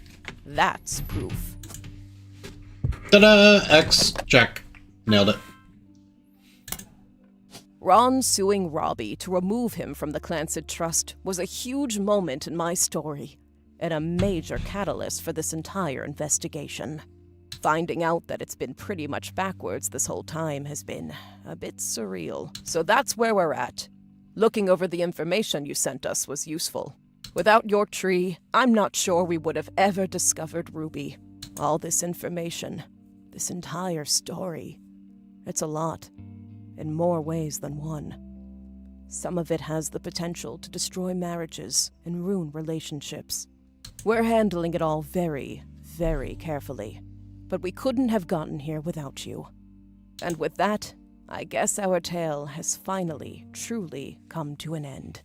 That's proof. Ta-da! X. Check. Nailed it. Ron suing Robbie to remove him from the Clancid Trust was a huge moment in my story, and a major catalyst for this entire investigation. Finding out that it's been pretty much backwards this whole time has been a bit surreal. So that's where we're at. Looking over the information you sent us was useful. Without your tree, I'm not sure we would have ever discovered Ruby. All this information, this entire story, it's a lot, in more ways than one. Some of it has the potential to destroy marriages and ruin relationships. We're handling it all very, very carefully. But we couldn't have gotten here without you. And with that, I guess our tale has finally, truly come to an end.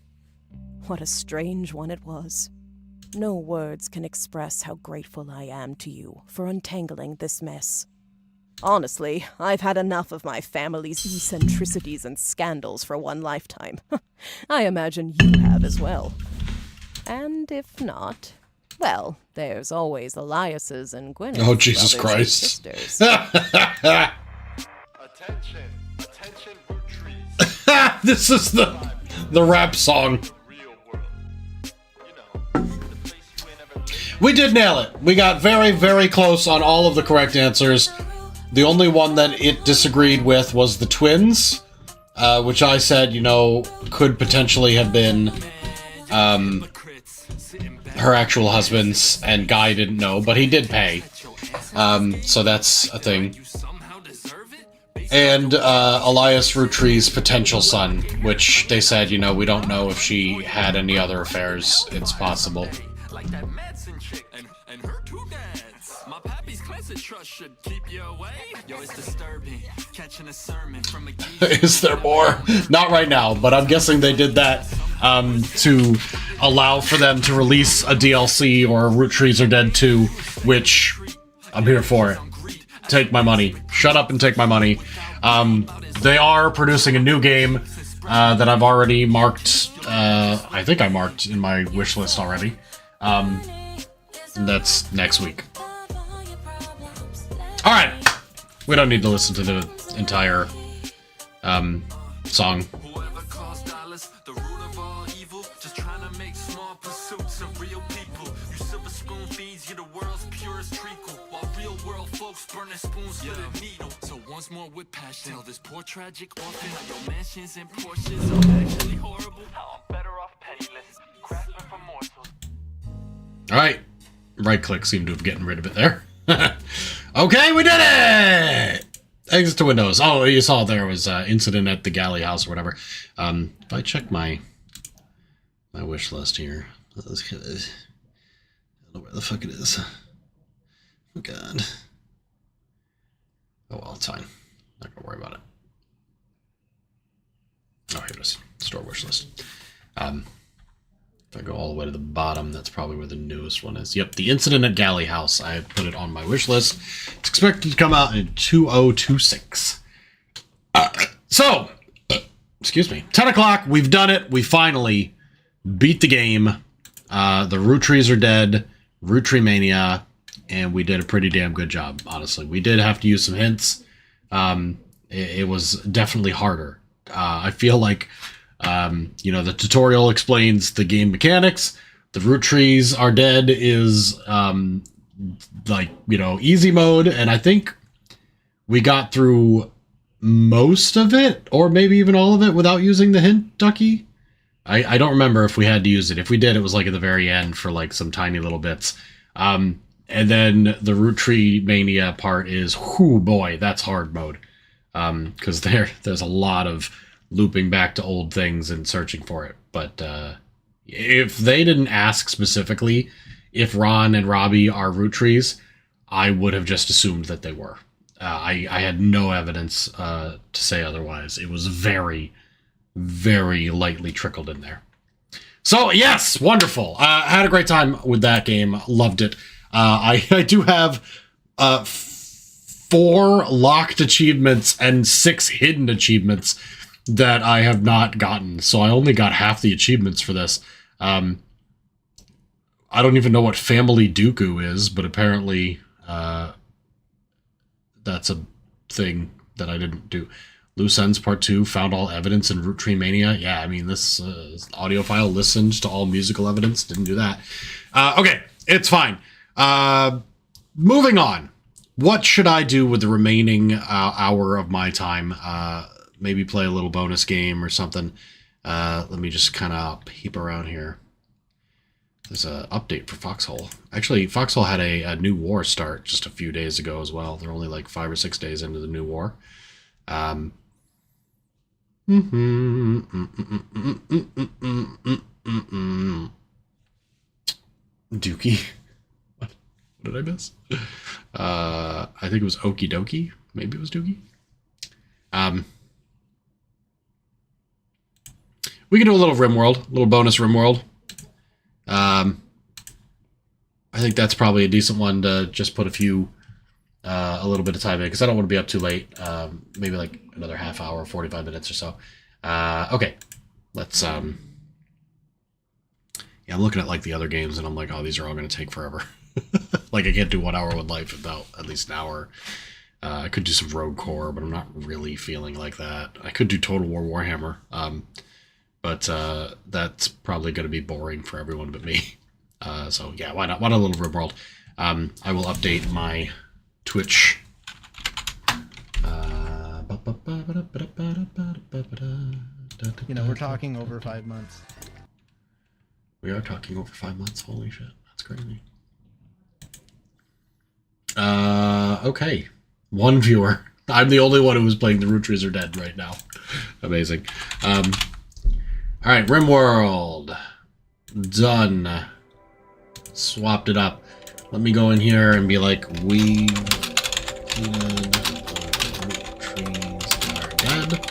What a strange one it was. No words can express how grateful I am to you for untangling this mess. Honestly, I've had enough of my family's eccentricities and scandals for one lifetime. I imagine you have as well. And if not, well, there's always Elias's and Gwyneth's Oh, Jesus brothers and Christ. sisters. Attention, attention, Roottrees. This is the rap song. Real world. You know, the place you ain't ever been. We did nail it. We got very, very close on all of the correct answers. The only one that it disagreed with was the twins, which I said, could potentially have been her actual husband's, and Guy didn't know, but he did pay. So that's a thing. and Elias Roottrees' potential son, which they said, you know, we don't know if she had any other affairs. It's possible. Like that Madsen chick and her two dads. My pappy's cleanser trust should keep you away. Yo, it's disturbing. Catching a sermon from a Is there more? Not right now, but I'm guessing they did that to allow for them to release a DLC or Roottrees Are Dead 2, which I'm here for it. Take my money. Shut up and take my money. They are producing a new game that I've already marked. I think I marked in my wish list already. That's next week. Alright. We don't need to listen to the entire song. Whoever caused dollars, the root of all evil, just trying to make small pursuits of real people. You silver spoon feeds you the world's purest treacle, while real world folks burn their spoons with a needle. So once more with passion, tell this poor tragic orphan, your mansions and Porsches are actually horrible. How I'm better off penniless, grasping for morsels. Alright. Right click seemed to have gotten rid of it there. Okay, we did it! Exit to Windows. Oh, you saw there was incident at the Galley House or whatever. If I check my wish list here. I don't know where the fuck it is. Oh god. Oh well, it's fine. Not gonna worry about it. Oh, here it is. Store wish list. If I go all the way to the bottom, that's probably where the newest one is. Yep, the incident at Galley House. I put it on my wish list. It's expected to come out in 2026. So, excuse me. 10 o'clock. We've done it. We finally beat the game. The Roottrees Are Dead. Roottreemania. And we did a pretty damn good job, honestly. We did have to use some hints. It was definitely harder. I feel like... you know, the tutorial explains the game mechanics. The Roottrees Are Dead is, like, you know, easy mode. And I think we got through most of it, or maybe even all of it, without using the hint ducky. I don't remember if we had to use it. If we did, it was, like, at the very end for, like, some tiny little bits. And then the Roottreemania part is, whoo, boy, that's hard mode. Because there's a lot of looping back to old things and searching for it. But if they didn't ask specifically if Ron and Robbie are Roottrees, I would have just assumed that they were. I had no evidence to say otherwise. It was very, very lightly trickled in there. So, yes, wonderful. Had a great time with that game. Loved it. I do have 4 locked achievements and 6 hidden achievements that I have not gotten. So I only got half the achievements for this. I don't even know what Family Dooku is, but apparently that's a thing that I didn't do. Loose Ends Part 2, found all evidence in Roottreemania. Yeah, I mean, this audio file listened to all musical evidence. Didn't do that. Okay, it's fine. Moving on. What should I do with the remaining hour of my time? Maybe play a little bonus game or something. Let me just kind of peep around here. There's an update for Foxhole. Actually, Foxhole had a new war start just a few days ago as well. They're only like 5 or 6 days into the new war. Dookie. What did I miss? I think it was Okie Dokie. Maybe it was Dookie. We can do a little RimWorld, a little bonus RimWorld. I think that's probably a decent one to just put a little bit of time in, because I don't want to be up too late. Maybe like another half hour, 45 minutes or so. Okay, let's, yeah, I'm looking at like the other games and I'm like, oh, these are all going to take forever. Like I can't do 1 hour with life without at least an hour. I could do some Rogue Core, but I'm not really feeling like that. I could do Total War Warhammer. But that's probably going to be boring for everyone but me. So yeah, why not? Why not a little RimWorld? I will update my Twitch. You know, we're talking over 5 months. We are talking over 5 months. Holy shit, that's crazy. Okay, 1 viewer. I'm the only one who was playing the Roottrees are dead right now. Amazing. All right, RimWorld. Done. Swapped it up. Let me go in here and be like, we Roottrees are dead.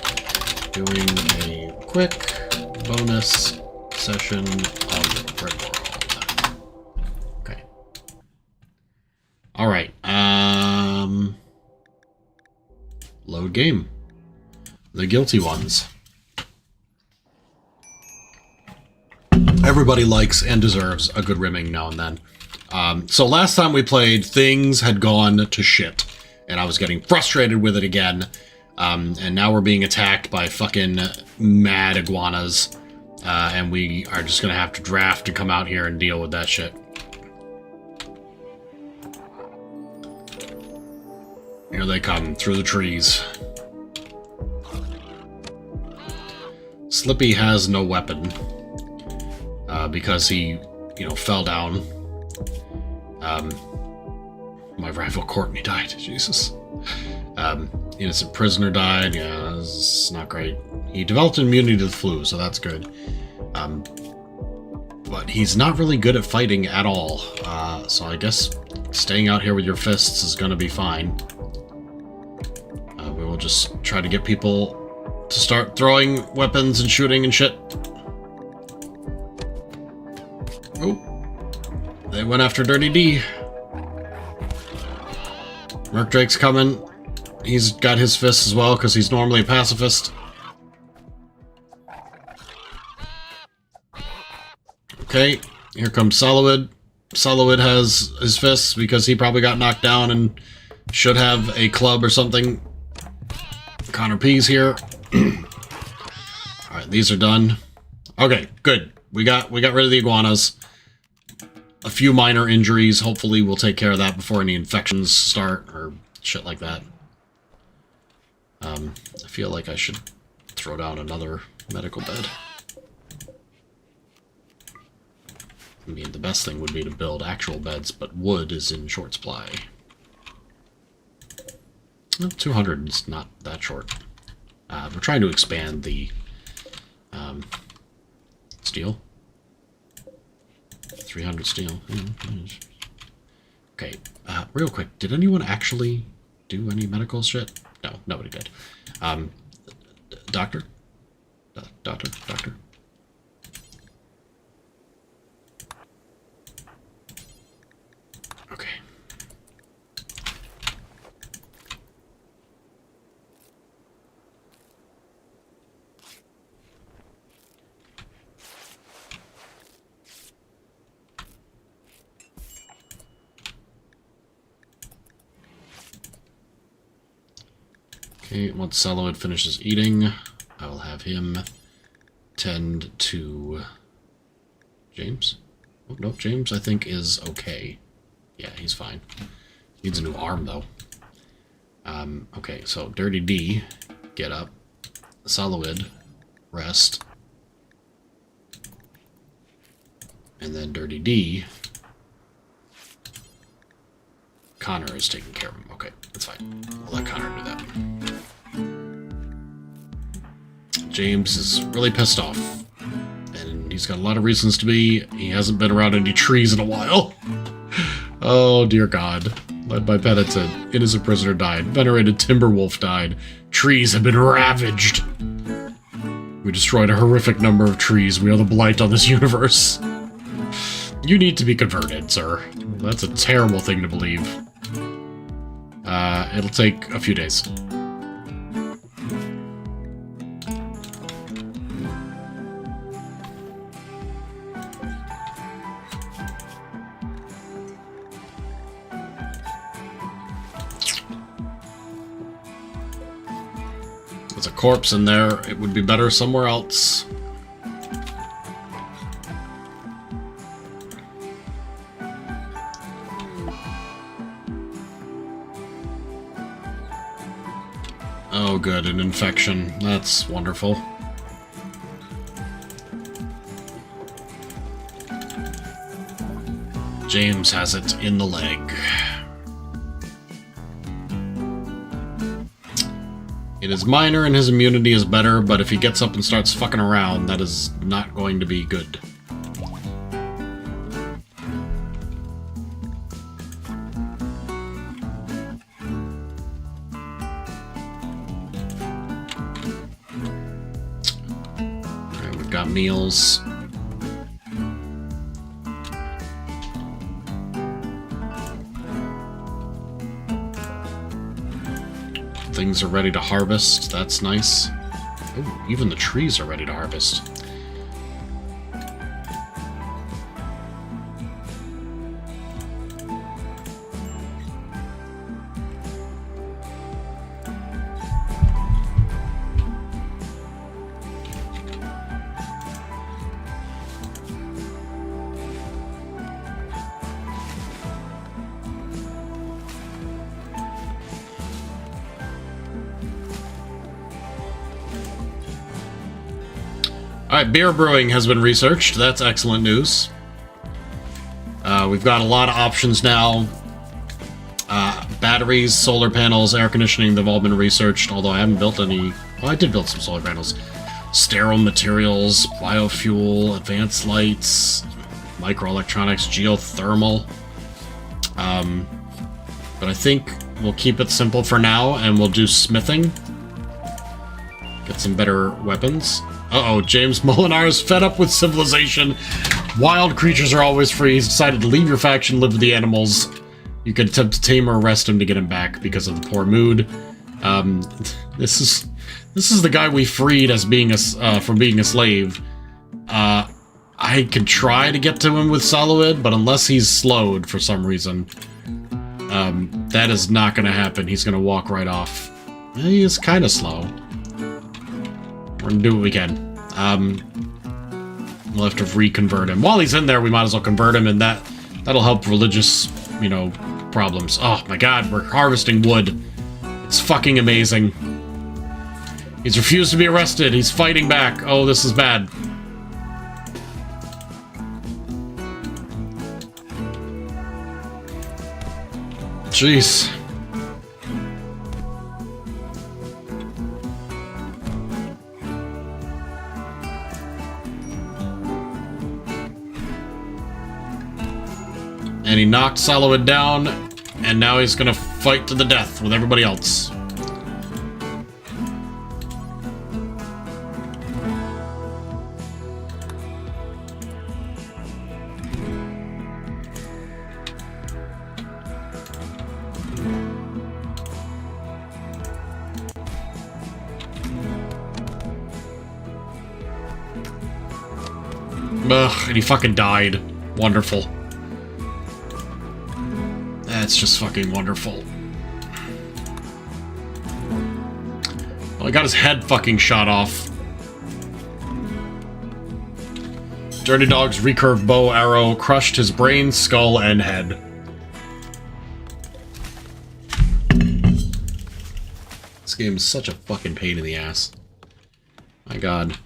Doing a quick bonus session of RimWorld. Okay. All right. Load game. The guilty ones. Everybody likes and deserves a good rimming now and then. So last time we played, things had gone to shit, and I was getting frustrated with it again. And now we're being attacked by fucking mad iguanas, and we are just gonna have to draft to come out here and deal with that shit. Here they come, through the trees. Slippy has no weapon, because he, fell down. My rival Courtney died, Jesus. Innocent prisoner died, yeah, that's not great. He developed immunity to the flu, so that's good. But he's not really good at fighting at all, so I guess staying out here with your fists is gonna be fine. We will just try to get people to start throwing weapons and shooting and shit. Oh, they went after Dirty D. Merc Drake's coming. He's got his fists as well, because he's normally a pacifist. Okay, here comes Solowid. Solowid has his fists, because he probably got knocked down and should have a club or something. Connor P's here. Alright, these are done. Okay, good. We got rid of the iguanas. A few minor injuries. Hopefully we'll take care of that before any infections start or shit like that. I feel like I should throw down another medical bed. I mean, the best thing would be to build actual beds, but wood is in short supply. Well, 200 is not that short. We're trying to expand the steel. 300 steel. Okay, real quick, did anyone actually do any medical shit? No, nobody did. Doctor? Doctor? Okay. Okay, once Solowid finishes eating, I will have him tend to James. Oh, no, James I think is okay. Yeah, he's fine. Needs a new arm, though. Okay, so Dirty D, get up. Solowid, rest. And then Dirty D, Connor is taking care of him. Okay, that's fine. I'll let Connor do that. James is really pissed off. And he's got a lot of reasons to be. He hasn't been around any trees in a while. Oh, dear God. Led by Penitent. Innocent prisoner died. Venerated Timberwolf died. Trees have been ravaged. We destroyed a horrific number of trees. We are the blight on this universe. You need to be converted, sir. That's a terrible thing to believe. It'll take a few days. There's a corpse in there. It would be better somewhere else. Oh good, an infection. That's wonderful. James has it in the leg. It is minor and his immunity is better, but if he gets up and starts fucking around, that is not going to be good. Alright, we've got meals. Things are ready to harvest. That's nice. Ooh, even the trees are ready to harvest. Alright, beer brewing has been researched. That's excellent news. We've got a lot of options now. Batteries, solar panels, air conditioning, they've all been researched, although I haven't built any... Well, I did build some solar panels. Sterile materials, biofuel, advanced lights, microelectronics, geothermal. But I think we'll keep it simple for now, and we'll do smithing. Get some better weapons. Uh-oh, James Molinar's fed up with civilization. Wild creatures are always free. He's decided to leave your faction, live with the animals. You can attempt to tame or arrest him to get him back because of the poor mood. This is the guy we freed as being from being a slave. I could try to get to him with Solid, but unless he's slowed for some reason, that is not going to happen. He's going to walk right off. He is kind of slow. We're gonna do what we can. We'll have to reconvert him. While he's in there, we might as well convert him, and that'll help religious, you know, problems. Oh my god, we're harvesting wood. It's fucking amazing. He's refused to be arrested. He's fighting back. Oh, this is bad. Jeez. And he knocked Solowid down, and now he's gonna fight to the death with everybody else. Ugh, and he fucking died. Wonderful. That's just fucking wonderful. Well, he got his head fucking shot off. Dirty Dog's recurve bow arrow crushed his brain, skull, and head. This game is such a fucking pain in the ass. My god.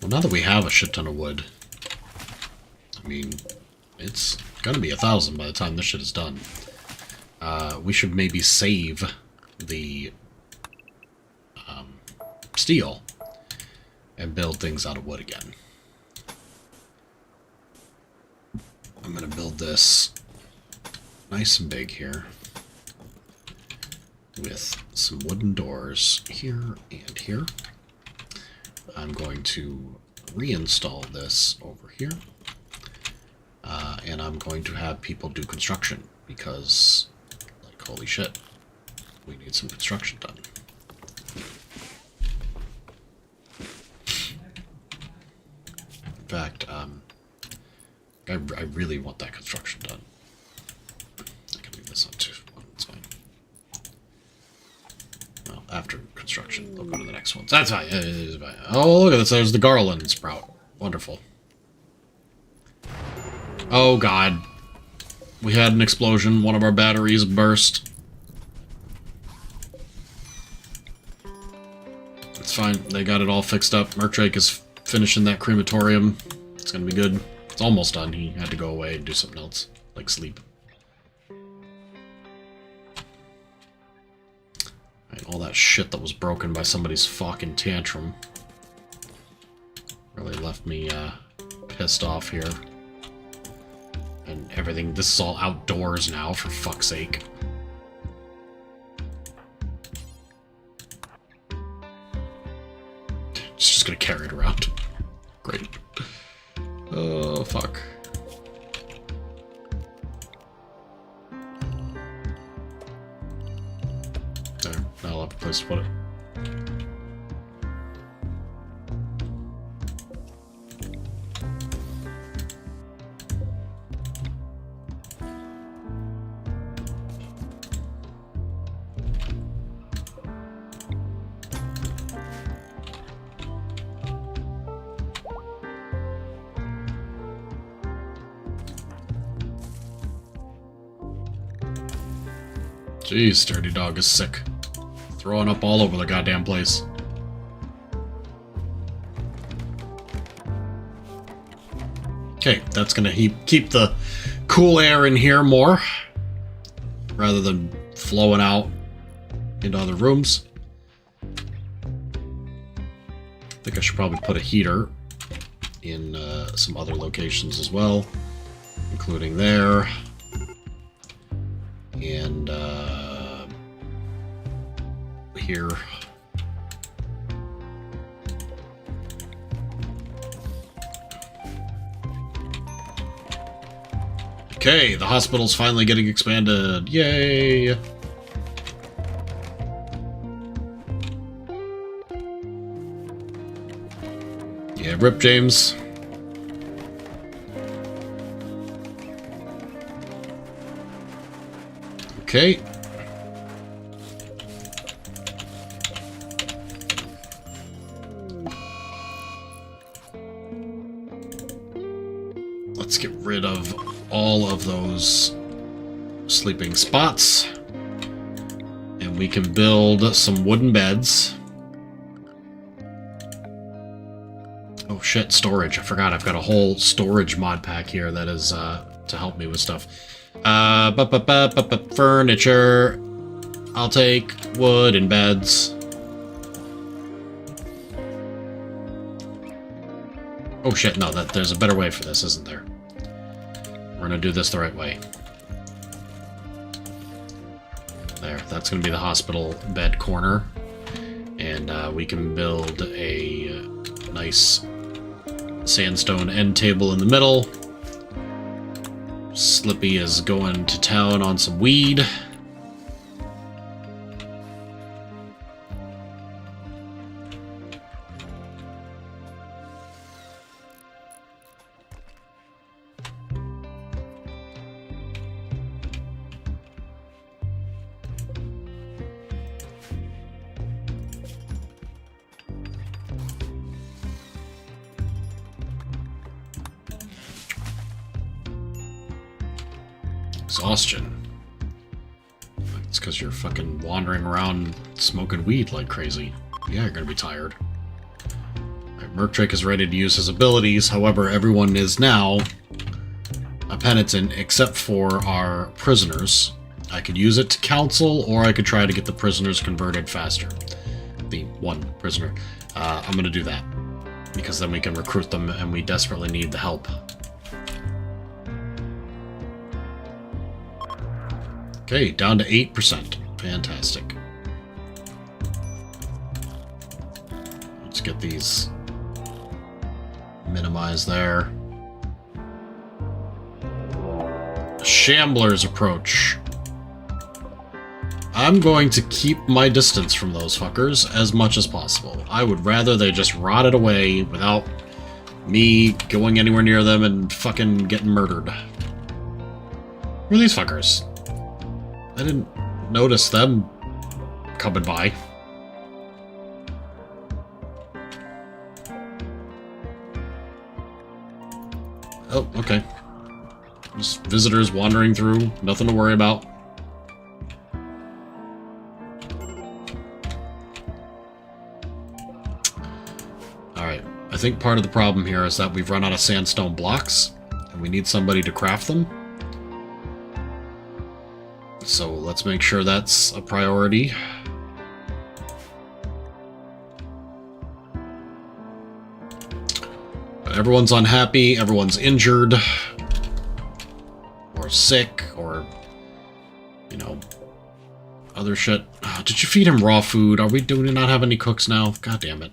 Well, now that we have a shit ton of wood, I mean, it's gonna be 1,000 by the time this shit is done. We should maybe save the steel and build things out of wood again. I'm gonna build this nice and big here with some wooden doors here and here. I'm going to reinstall this over here, and I'm going to have people do construction because, like, holy shit, we need some construction done. In fact, I really want that construction done. I can leave this on too. It's fine. Well, after construction, they'll go to the next one. That's fine. Oh, look at this. There's the garland sprout. Wonderful. Oh, God. we had an explosion. One of our batteries burst. It's fine. They got it all fixed up. Merkdrake is finishing that crematorium. It's gonna be good. It's almost done. He had to go away and do something else, like sleep. Right, all that shit that was broken by somebody's fucking tantrum really left me pissed off here. And everything, this is all outdoors now, for fuck's sake. It's just gonna carry it around. Great. Oh, fuck. There, now I'll have a place to put it. Jeez, Dirty Dog is sick. Throwing up all over the goddamn place. Okay, that's gonna keep the cool air in here more, rather than flowing out into other rooms. I think I should probably put a heater in some other locations as well, including there. And here. Okay, the hospital's finally getting expanded. Yay! Yeah, rip James. Okay. Let's get rid of all of those sleeping spots. And we can build some wooden beds. Oh shit, storage. I forgot I've got a whole storage mod pack here that is to help me with stuff. Furniture. I'll take wooden beds. Oh shit, no, there's a better way for this, isn't there? We're gonna do this the right way. There, that's gonna be the hospital bed corner. And we can build a nice sandstone end table in the middle. Slippy is going to town on some weed. Exhaustion. It's because you're fucking wandering around smoking weed like crazy. Yeah, you're gonna be tired. Right, Merkdrake is ready to use his abilities, however, everyone is now a penitent except for our prisoners. I could use it to counsel, or I could try to get the prisoners converted faster. The one prisoner. I'm gonna do that, because then we can recruit them, and we desperately need the help. Okay, down to 8%. Fantastic. Let's get these minimized there. Shamblers approach. I'm going to keep my distance from those fuckers as much as possible. I would rather they just rotted away without me going anywhere near them and fucking getting murdered. Who are these fuckers? I didn't notice them coming by. Oh, okay. Just visitors wandering through. Nothing to worry about. Alright. I think part of the problem here is that we've run out of sandstone blocks. And we need somebody to craft them. So let's make sure that's a priority. Everyone's unhappy, everyone's injured, or sick, or, you know, other shit. Oh, did you feed him raw food? Do we not have any cooks now? God damn it.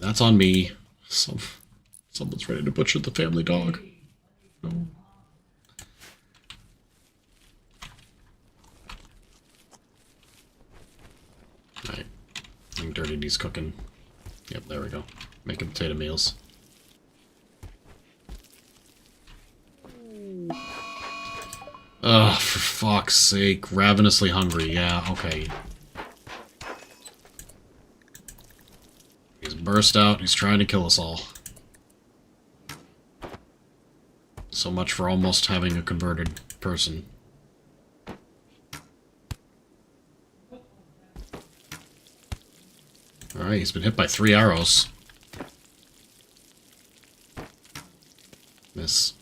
That's on me. Someone's ready to butcher the family dog. No. Alright. I think Dirty D's cooking. Yep, there we go. Making potato meals. Ugh, for fuck's sake. Ravenously hungry. Yeah, okay. He's burst out. He's trying to kill us all. So much for almost having a converted person. Alright, he's been hit by 3 arrows. Miss.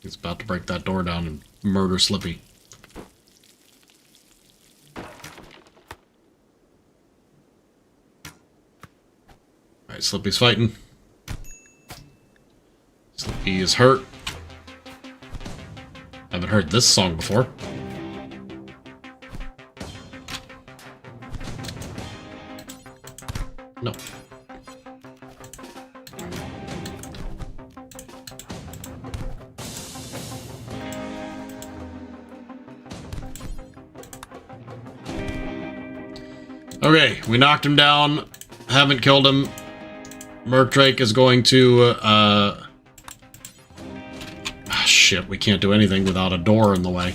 He's about to break that door down and murder Slippy. Alright, Slippy's fighting. Slippy is hurt. Haven't heard this song before. No. Okay, we knocked him down. Haven't killed him. Mercdrake is going to, shit, we can't do anything without a door in the way.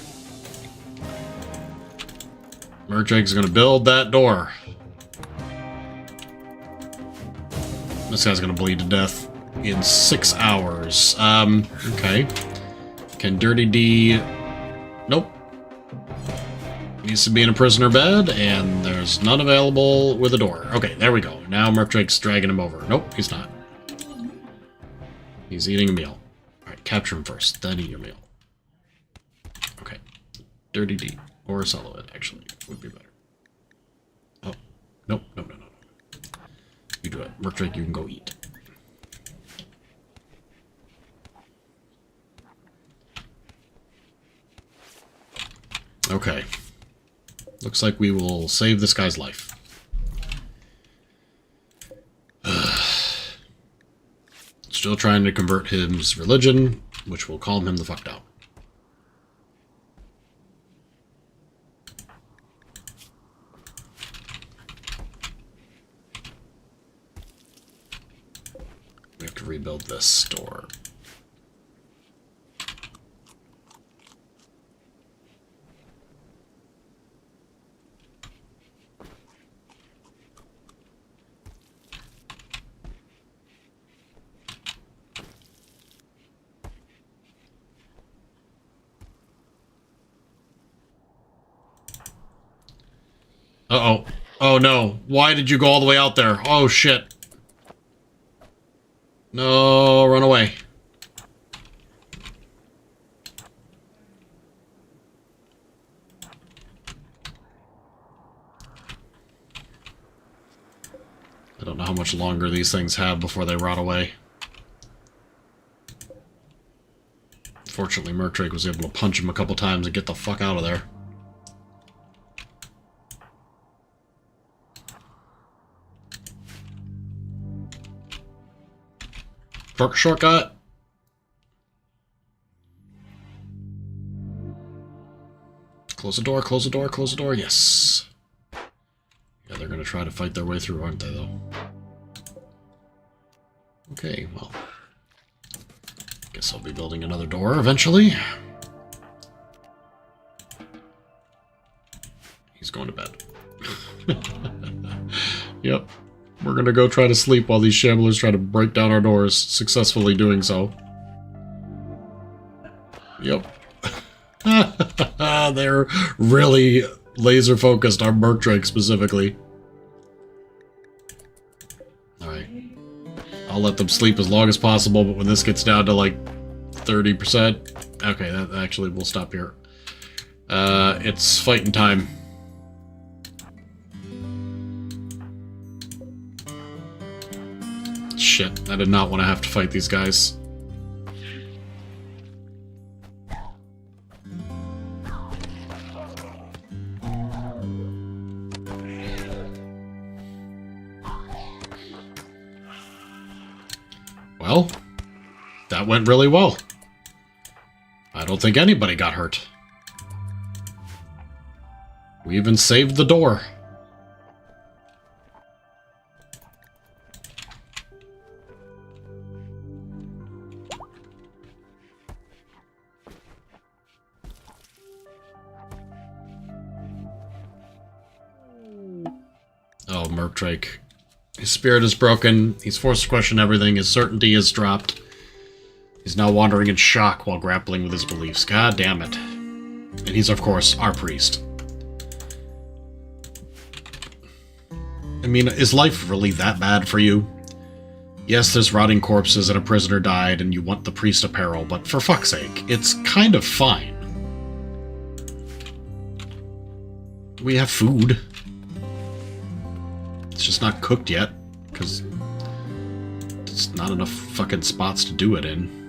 Mercdrake's gonna build that door. This guy's gonna bleed to death in 6 hours. Okay. Can Dirty D... Nope. Needs to be in a prisoner bed, and there's none available with a door. Okay, there we go. Now Mercdrake's dragging him over. Nope, he's not. He's eating a meal. Alright, capture him first, then eat your meal. Okay. Dirty D. Or solo it, actually. Would be better. Oh. Nope, no. You do it. Mercdrake, you can go eat. Okay. Looks like we will save this guy's life. Still trying to convert his religion, which will calm him the fuck down. We have to rebuild this store. Uh-oh. Oh no. Why did you go all the way out there? Oh shit. No, run away. I don't know how much longer these things have before they rot away. Fortunately, Mercdrake was able to punch him a couple times and get the fuck out of there. Shortcut. Close the door, close the door, close the door. Yes. Yeah, they're gonna try to fight their way through, aren't they, though? Okay, well. Guess I'll be building another door eventually. He's going to bed. Yep. We're gonna go try to sleep while these shamblers try to break down our doors, successfully doing so. Yep. They're really laser focused on Merc Drake specifically. Alright. I'll let them sleep as long as possible, but when this gets down to like 30%... Okay, that actually will stop here. It's fighting time. Shit, I did not want to have to fight these guys. Well, that went really well. I don't think anybody got hurt. We even saved the door. Oh, Merc Drake. His spirit is broken. He's forced to question everything. His certainty is dropped. He's now wandering in shock while grappling with his beliefs. God damn it. And he's, of course, our priest. I mean, is life really that bad for you? Yes, there's rotting corpses and a prisoner died and you want the priest apparel, but for fuck's sake, it's kind of fine. We have food. It's just not cooked yet, because there's not enough fucking spots to do it in.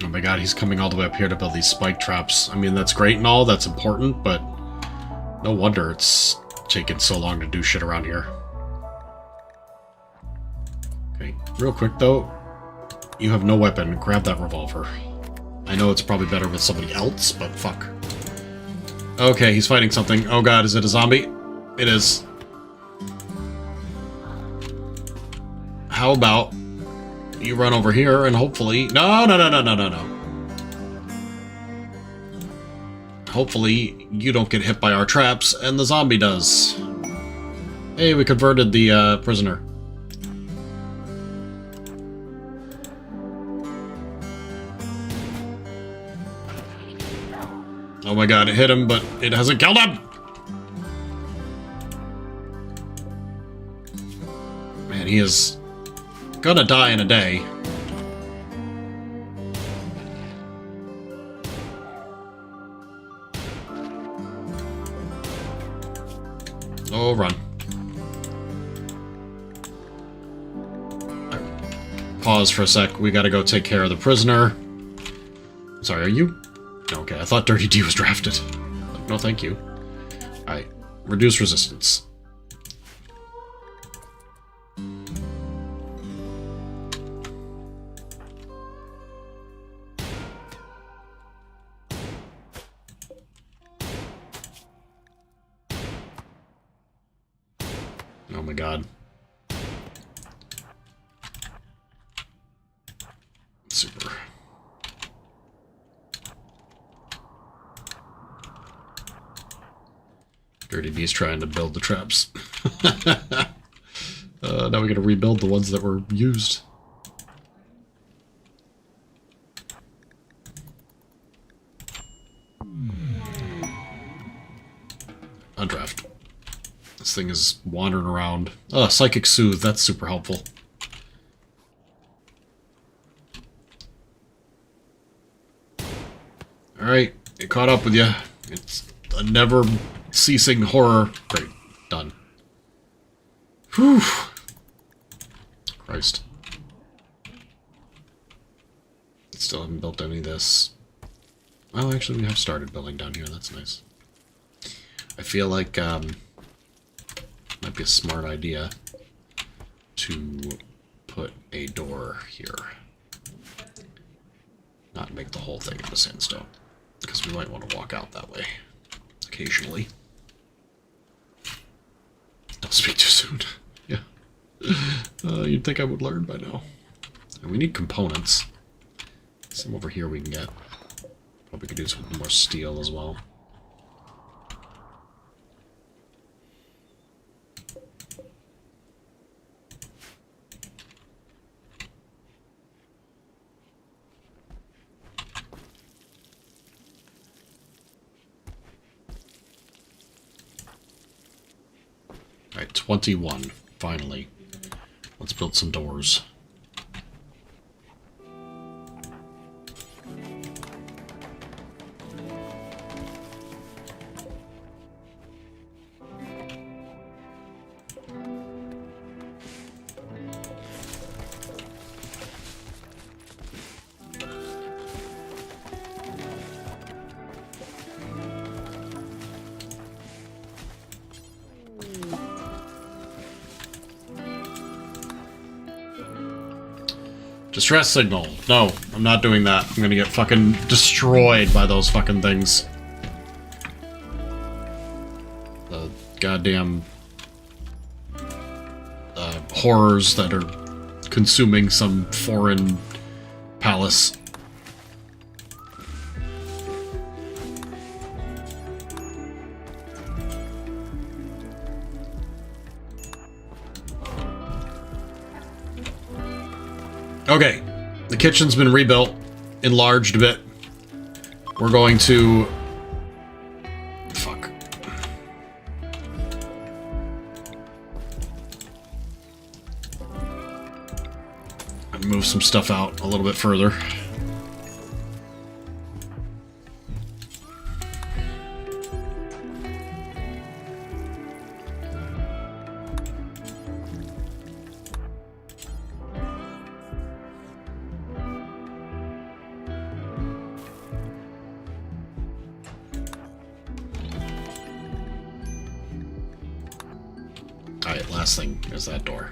Oh my god, he's coming all the way up here to build these spike traps. I mean, that's great and all, that's important, but no wonder it's taken so long to do shit around here. Okay, real quick though, you have no weapon, grab that revolver. I know it's probably better with somebody else, but fuck. Okay, he's fighting something. Oh god, is it a zombie? It is. How about you run over here and hopefully... No. Hopefully you don't get hit by our traps and the zombie does. Hey, we converted the prisoner. Oh my god, it hit him, but it hasn't killed him! Man, he is gonna die in a day. Oh, run. Pause for a sec. We gotta go take care of the prisoner. Sorry, are you? Okay, I thought Dirty D was drafted. No, thank you. Alright. Reduce resistance. Oh my god. Super. Dirty D's trying to build the traps. Now we gotta rebuild the ones that were used. Undraft. This thing is wandering around. Oh, Psychic Soothe, that's super helpful. Alright, it caught up with you. It's a never-ceasing horror. Great. done. Whew. Christ. Still haven't built any of this. Well, actually, we have started building down here. That's nice. I feel like, might be a smart idea to put a door here. Not make the whole thing out of sandstone, because we might want to walk out that way occasionally. Don't speak too soon. Yeah. You'd think I would learn by now. And we need components. Some over here we can get. Probably could do some more steel as well. Alright, 21, finally. Let's build some doors. Distress signal. No, I'm not doing that. I'm gonna get fucking destroyed by those fucking things. The goddamn horrors that are consuming some foreign palace. Okay, the kitchen's been rebuilt, enlarged a bit. We're going to... Fuck. And move some stuff out a little bit further. Alright, last thing is that door.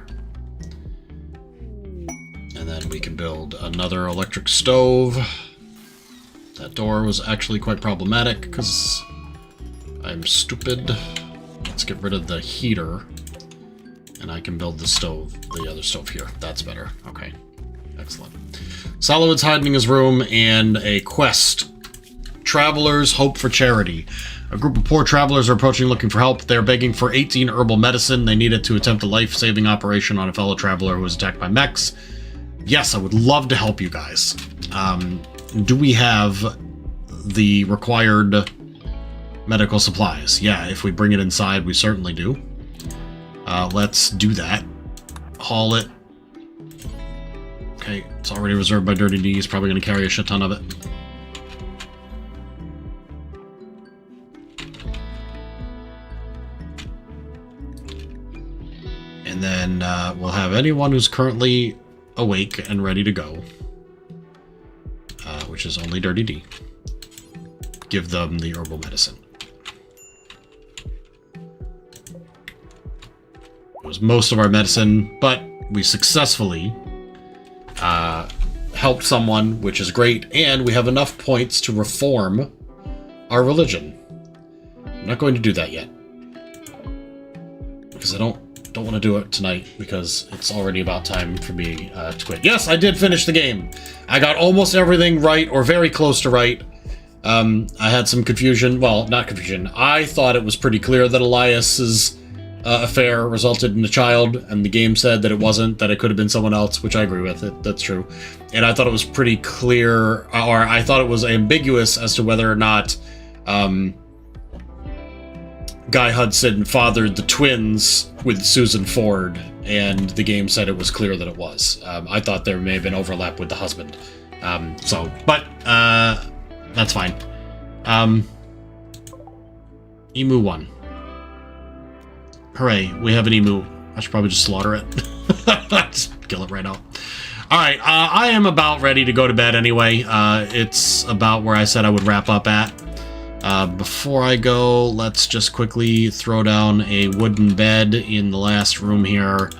And then we can build another electric stove. That door was actually quite problematic because I'm stupid. Let's get rid of the heater. And I can build the stove, the other stove here. That's better. Okay. Excellent. Solowit's hiding in his room and a quest. Travelers hope for charity. A group of poor travelers are approaching looking for help. They're begging for 18 herbal medicine. They need it to attempt a life-saving operation on a fellow traveler who was attacked by mechs. Yes, I would love to help you guys. Do we have the required medical supplies? Yeah, if we bring it inside, we certainly do. Let's do that. Haul it. Okay, it's already reserved by Dirty D. He's probably going to carry a shit ton of it. And then we'll have anyone who's currently awake and ready to go, which is only Dirty D. Give them the herbal medicine. It was most of our medicine, but we successfully helped someone, which is great, and we have enough points to reform our religion. I'm not going to do that yet, because I don't want to do it tonight, because it's already about time for me to quit. Yes, I did finish the game. I got almost everything right, or very close to right. I had some confusion. Well, not confusion. I thought it was pretty clear that Elias's affair resulted in a child, and the game said that it wasn't, that it could have been someone else, which I agree with. That's true. And I thought it was pretty clear, or I thought it was ambiguous as to whether or not Guy Hudson fathered the twins with Susan Ford, and the game said it was clear that it was. I thought there may have been overlap with the husband. But that's fine. Emu 1. Hooray, we have an emu. I should probably just slaughter it. Just kill it right now. Alright, I am about ready to go to bed anyway. It's about where I said I would wrap up at. Before I go, let's just quickly throw down a wooden bed in the last room here.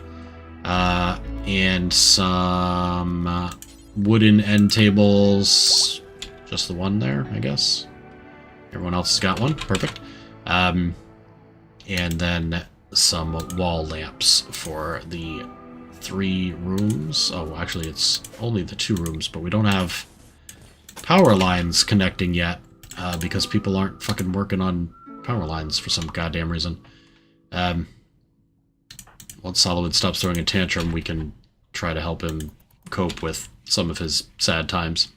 And some wooden end tables. Just the one there, I guess. Everyone else has got one. Perfect. And then some wall lamps for the 3 rooms. Oh, actually, it's only the 2 rooms, but we don't have power lines connecting yet because people aren't fucking working on power lines for some goddamn reason. Once Solomon stops throwing a tantrum, we can try to help him cope with some of his sad times.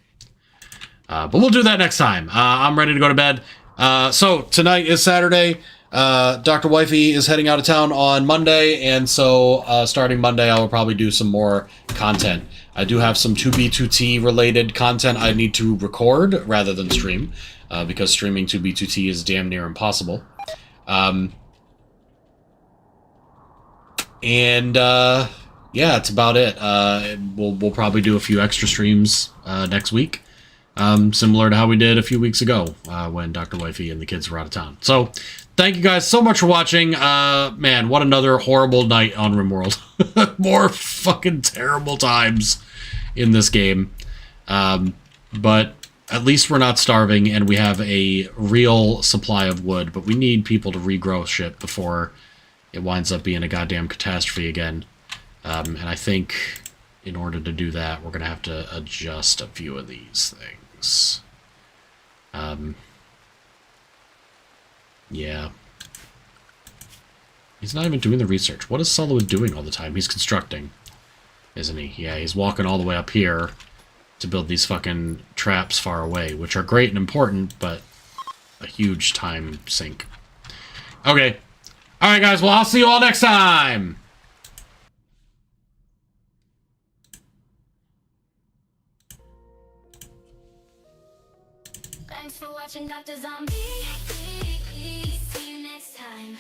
But we'll do that next time. I'm ready to go to bed. So tonight is Saturday. Dr. Wifey is heading out of town on Monday, and so starting Monday I will probably do some more content. I do have some 2B2T related content I need to record rather than stream, because streaming 2B2T is damn near impossible. Yeah, that's about it. We'll probably do a few extra streams next week. Similar to how we did a few weeks ago when Dr. Wifey and the kids were out of town. So, thank you guys so much for watching. Man, what another horrible night on RimWorld. More fucking terrible times in this game. But at least we're not starving and we have a real supply of wood. But we need people to regrow shit before it winds up being a goddamn catastrophe again. And I think in order to do that, we're going to have to adjust a few of these things. Yeah. He's not even doing the research. What is Solomon doing all the time? He's constructing, isn't he? Yeah, he's walking all the way up here to build these fucking traps far away, which are great and important, but a huge time sink. Okay. Alright, guys. Well, I'll see you all next time! Thanks for watching Doctrzombie. See you next time.